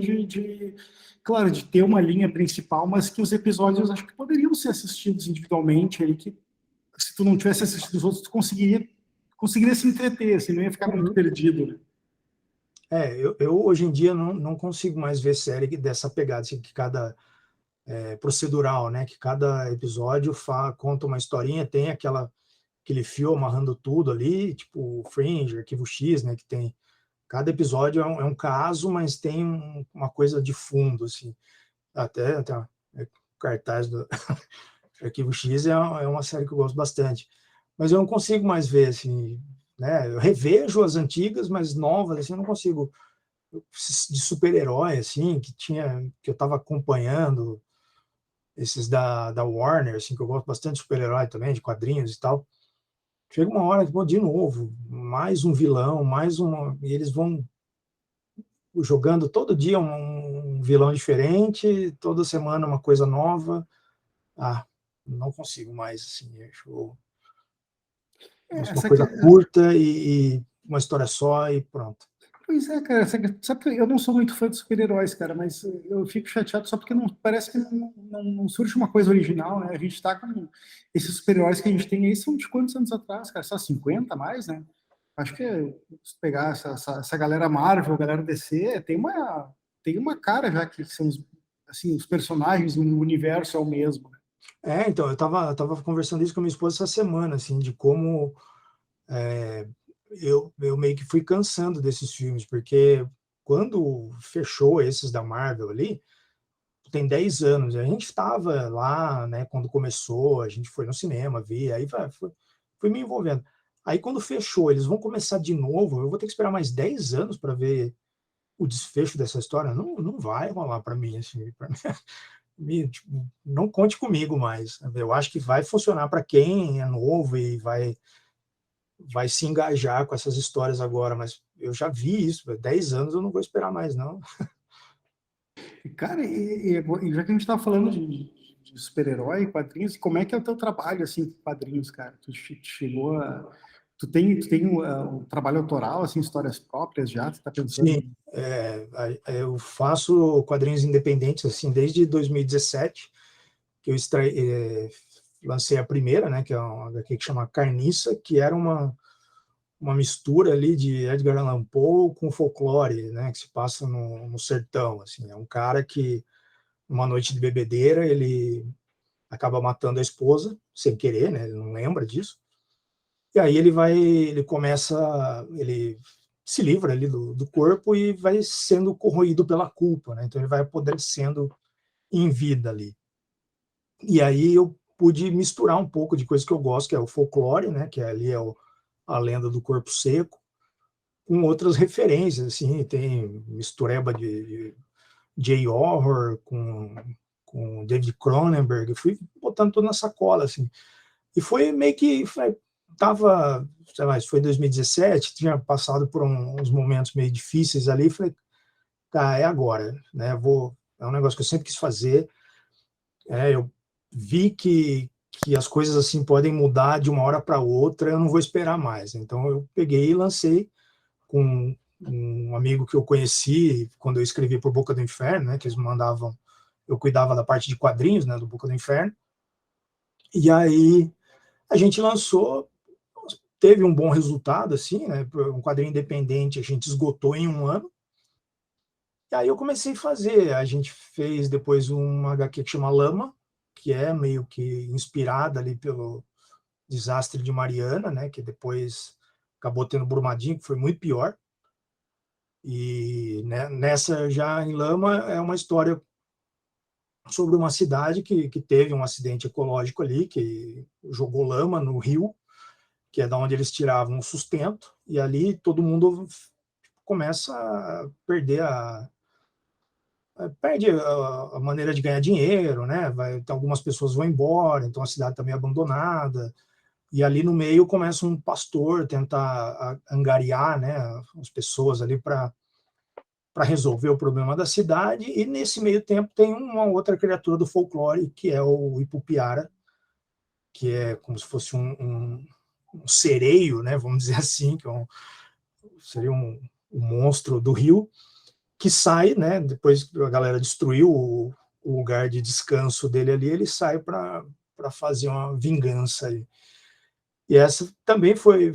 claro, de ter uma linha principal, mas que os episódios acho que poderiam ser assistidos individualmente, aí que se tu não tivesse assistido os outros, tu conseguiria se entreter, assim, não ia ficar muito Uhum. perdido, né? Eu hoje em dia não consigo mais ver série dessa pegada, assim, que cada procedural, né? Que cada episódio conta uma historinha, tem aquele fio amarrando tudo ali, tipo Fringe, Arquivo X, né? Que tem cada episódio é um caso, mas tem uma coisa de fundo, assim. Até cartaz do Arquivo X é uma série que eu gosto bastante. Mas eu não consigo mais ver, assim, né? Eu revejo as antigas, mas novas, assim, eu não consigo. De super-herói, assim, que eu estava acompanhando, esses da Warner, assim, que eu gosto bastante de super-herói também, de quadrinhos e tal. chega uma hora que, pô, de novo, mais um vilão, mais uma... E eles vão jogando todo dia um vilão diferente, toda semana uma coisa nova. Ah, não consigo mais, assim, acho uma Essa, coisa curta e uma história só e pronto. pois é, cara, sabe que eu não sou muito fã de super-heróis, cara, mas eu fico chateado só porque não, parece que não surge uma coisa original, né? A gente tá com esses super-heróis que a gente tem aí, são de quantos anos atrás, cara? Só 50 a mais, né? Acho que se pegar essa galera Marvel, galera DC, tem uma cara já que são assim, os personagens, o universo é o mesmo, né? Então, eu tava conversando isso com a minha esposa essa semana, assim, de como é, eu meio que fui cansando desses filmes, porque quando fechou esses da Marvel ali, tem 10 anos, a gente estava lá, né, quando começou, a gente foi no cinema, via, aí foi me envolvendo. Aí quando fechou, eles vão começar de novo, eu vou ter que esperar mais 10 anos para ver o desfecho dessa história. Não, não vai rolar para mim, assim, tipo, não conte comigo mais. Eu acho que vai funcionar para quem é novo e vai se engajar com essas histórias agora, mas eu já vi isso, 10 anos eu não vou esperar mais, não. Cara, e já que a gente tá falando de super-herói, quadrinhos, como é que é o teu trabalho, assim, com quadrinhos, cara? Chegou a... Tu tem um trabalho autoral, assim, histórias próprias já? Tu tá pensando Sim, eu faço quadrinhos independentes assim desde 2017, que eu lancei a primeira, né, que é uma HQ que chama Carniça, que era uma mistura ali de Edgar Allan Poe com folclore, né, que se passa no sertão, assim. É um cara que, numa noite de bebedeira, ele acaba matando a esposa, sem querer, né, ele não lembra disso. E aí ele se livra ali do corpo e vai sendo corroído pela culpa, né? Então ele vai apodrecendo em vida ali. E aí eu pude misturar um pouco de coisa que eu gosto, que é o folclore, né? Que ali é a lenda do corpo seco, com outras referências, assim, tem mistureba de J-horror com David Cronenberg, eu fui botando tudo na sacola, assim. E foi meio que tava, sei lá, isso foi em 2017, tinha passado por uns momentos meio difíceis ali, falei, tá, é agora, né? É um negócio que eu sempre quis fazer. Eu vi que as coisas assim podem mudar de uma hora para outra, eu não vou esperar mais. Então eu peguei e lancei com um amigo que eu conheci quando eu escrevi por Boca do Inferno, né? Que eles mandavam, eu cuidava da parte de quadrinhos, né? Do Boca do Inferno. E aí a gente lançou, teve um bom resultado, assim, né? Um quadrinho independente, a gente esgotou em um ano. E aí eu comecei a fazer. A gente fez depois uma HQ que chama Lama, que é meio que inspirada ali pelo desastre de Mariana, né? Que depois acabou tendo Brumadinho, que foi muito pior. E né, nessa já em Lama é uma história sobre uma cidade que teve um acidente ecológico ali, que jogou lama no rio, que é da onde eles tiravam o sustento, e ali todo mundo começa a perder perde a maneira de ganhar dinheiro, né? Então, algumas pessoas vão embora, então a cidade está meio abandonada, e ali no meio começa um pastor tentar angariar, né, as pessoas ali para resolver o problema da cidade, e nesse meio tempo tem uma outra criatura do folclore, que é o Ipupiara, que é como se fosse um sereio, né, vamos dizer assim, que seria um monstro do rio, que sai, né, depois que a galera destruiu o lugar de descanso dele ali, ele sai para fazer uma vingança ali. E essa também foi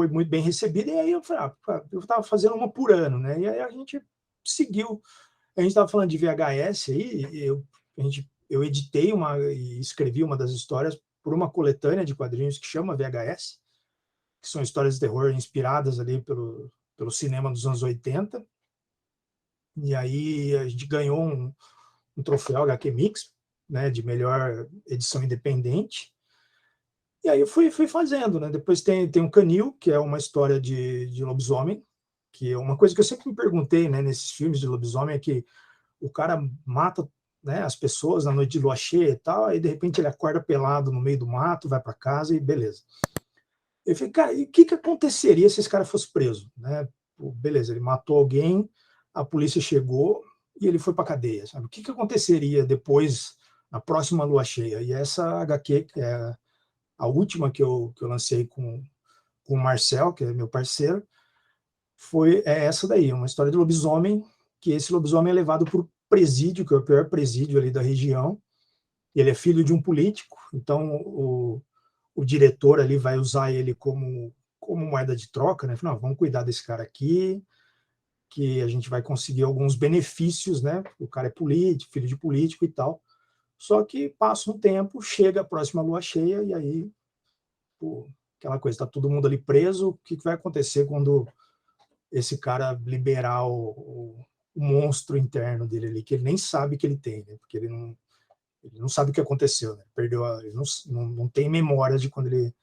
muito bem recebida, e aí eu falei, eu estava fazendo uma por ano, né, e aí a gente seguiu. A gente estava falando de VHS aí, eu editei e escrevi uma das histórias por uma coletânea de quadrinhos que chama VHS, que são histórias de terror inspiradas ali pelo cinema dos anos 80. E aí a gente ganhou um troféu HQ Mix, né, de melhor edição independente. E aí eu fui fazendo, né? Depois tem um Canil, que é uma história de lobisomem, que é uma coisa que eu sempre me perguntei, né, nesses filmes de lobisomem, é que o cara mata, né, as pessoas na noite de lua cheia e tal, aí de repente ele acorda pelado no meio do mato, vai para casa e beleza. Eu falei, cara, e o que aconteceria se esse cara fosse preso? Né? Pô, beleza, ele matou alguém, a polícia chegou e ele foi para cadeia. Sabe? O que aconteceria depois, na próxima lua cheia? E essa HQ, que é a última que eu lancei com o Marcel, que é meu parceiro, é essa daí, uma história de lobisomem, que esse lobisomem é levado para o presídio, que é o pior presídio ali da região. Ele é filho de um político, então o diretor ali vai usar ele como moeda de troca, né? Não, vamos cuidar desse cara aqui, que a gente vai conseguir alguns benefícios, né? O cara é político, filho de político e tal. Só que passa um tempo, chega a próxima lua cheia e aí, pô, aquela coisa, tá todo mundo ali preso, o que vai acontecer quando esse cara liberar o monstro interno dele ali, que ele nem sabe que ele tem, né? Porque ele não sabe o que aconteceu, né? Perdeu, ele não tem memória de quando ele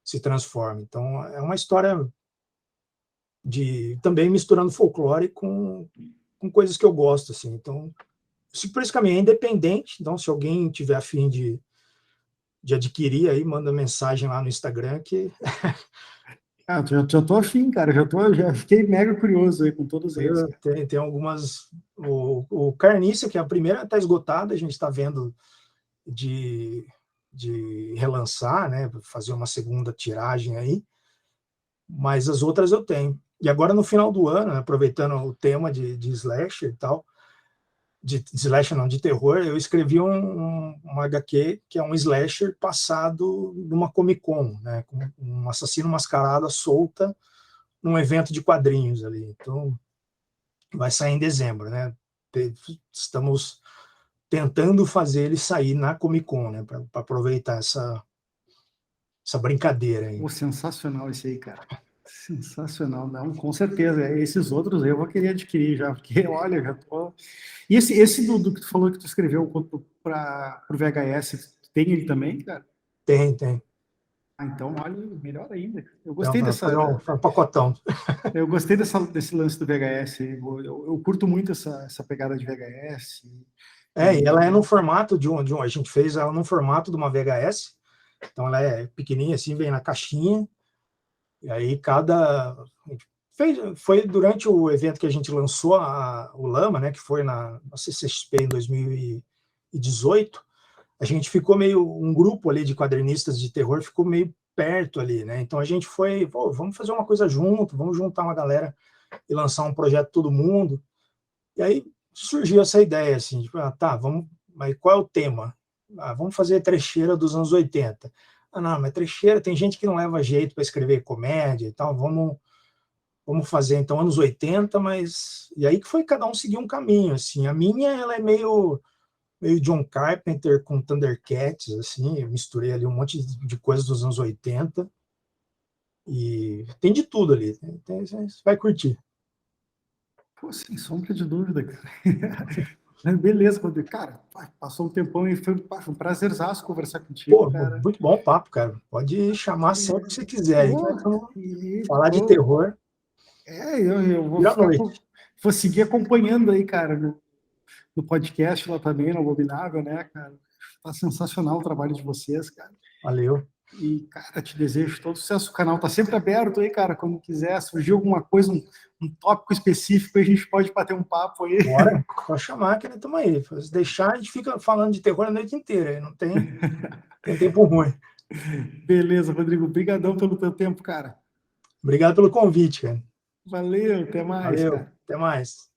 se transforma. Então, é uma história também misturando folclore com coisas que eu gosto, assim. Então, por esse caminho é independente. Então, se alguém tiver a fim de adquirir, aí manda mensagem lá no Instagram que Ah, já tô afim, cara. Já fiquei mega curioso aí com todos eles, cara. tem algumas. O Carniça, que é a primeira, está esgotada, a gente está vendo de relançar, né? Fazer uma segunda tiragem aí, mas as outras eu tenho. E agora, no final do ano, né, aproveitando o tema de slasher e tal, de slasher não, de terror, eu escrevi um HQ que é um slasher passado numa Comic Con, né, com um assassino mascarado solta num evento de quadrinhos ali. Então, vai sair em dezembro, né? Estamos tentando fazer ele sair na Comic Con, né, para aproveitar essa brincadeira aí. Pô, sensacional esse aí, cara. Sensacional, não, com certeza. Esses outros eu vou querer adquirir já, porque olha, já tô. E esse do que tu falou que tu escreveu para o VHS, tem ele também, cara? Tem. Ah, então, olha, melhor ainda. Eu Então, gostei para fazer um pacotão. eu gostei desse lance do VHS. Eu curto muito essa pegada de VHS. E ela é no formato a gente fez ela no formato de uma VHS, então ela é pequenininha assim, vem na caixinha, e aí foi durante o evento que a gente lançou o Lama, né, que foi na CCXP em 2018, a gente ficou um grupo ali de quadrinistas de terror ficou meio perto ali, né, então a gente foi, vamos fazer uma coisa junto, vamos juntar uma galera e lançar um projeto todo mundo, e aí surgiu essa ideia, assim, tipo, tá, mas qual é o tema? Vamos fazer trecheira dos anos 80. Não, mas trecheira, tem gente que não leva jeito para escrever comédia e tal, vamos fazer, então, anos 80, mas... E aí que foi cada um seguir um caminho, assim. A minha, ela é meio John Carpenter com Thundercats, assim, eu misturei ali um monte de coisas dos anos 80, e tem de tudo ali, você vai curtir. Pô, sem sombra de dúvida, cara. Beleza, Rodrigo. Cara, passou um tempão e foi um prazerzaço conversar contigo, Pô, cara. muito bom papo, cara. Pode chamar sempre que você quiser. Aí, Pô, vamos falar de terror. eu vou E à noite. vou seguir acompanhando aí, cara, no podcast lá também, no Abominável, né, cara? Tá sensacional o trabalho de vocês, cara. Valeu. E, cara, te desejo todo sucesso. O canal tá sempre aberto aí, cara. Quando quiser, surgiu alguma coisa, um tópico específico, a gente pode bater um papo aí. Bora, só chamar que nós estamos aí. Se deixar, a gente fica falando de terror a noite inteira. Aí não tem tempo ruim. Beleza, Rodrigo. Obrigadão pelo teu tempo, cara. Obrigado pelo convite, cara. Valeu, até mais, Valeu, cara. até mais.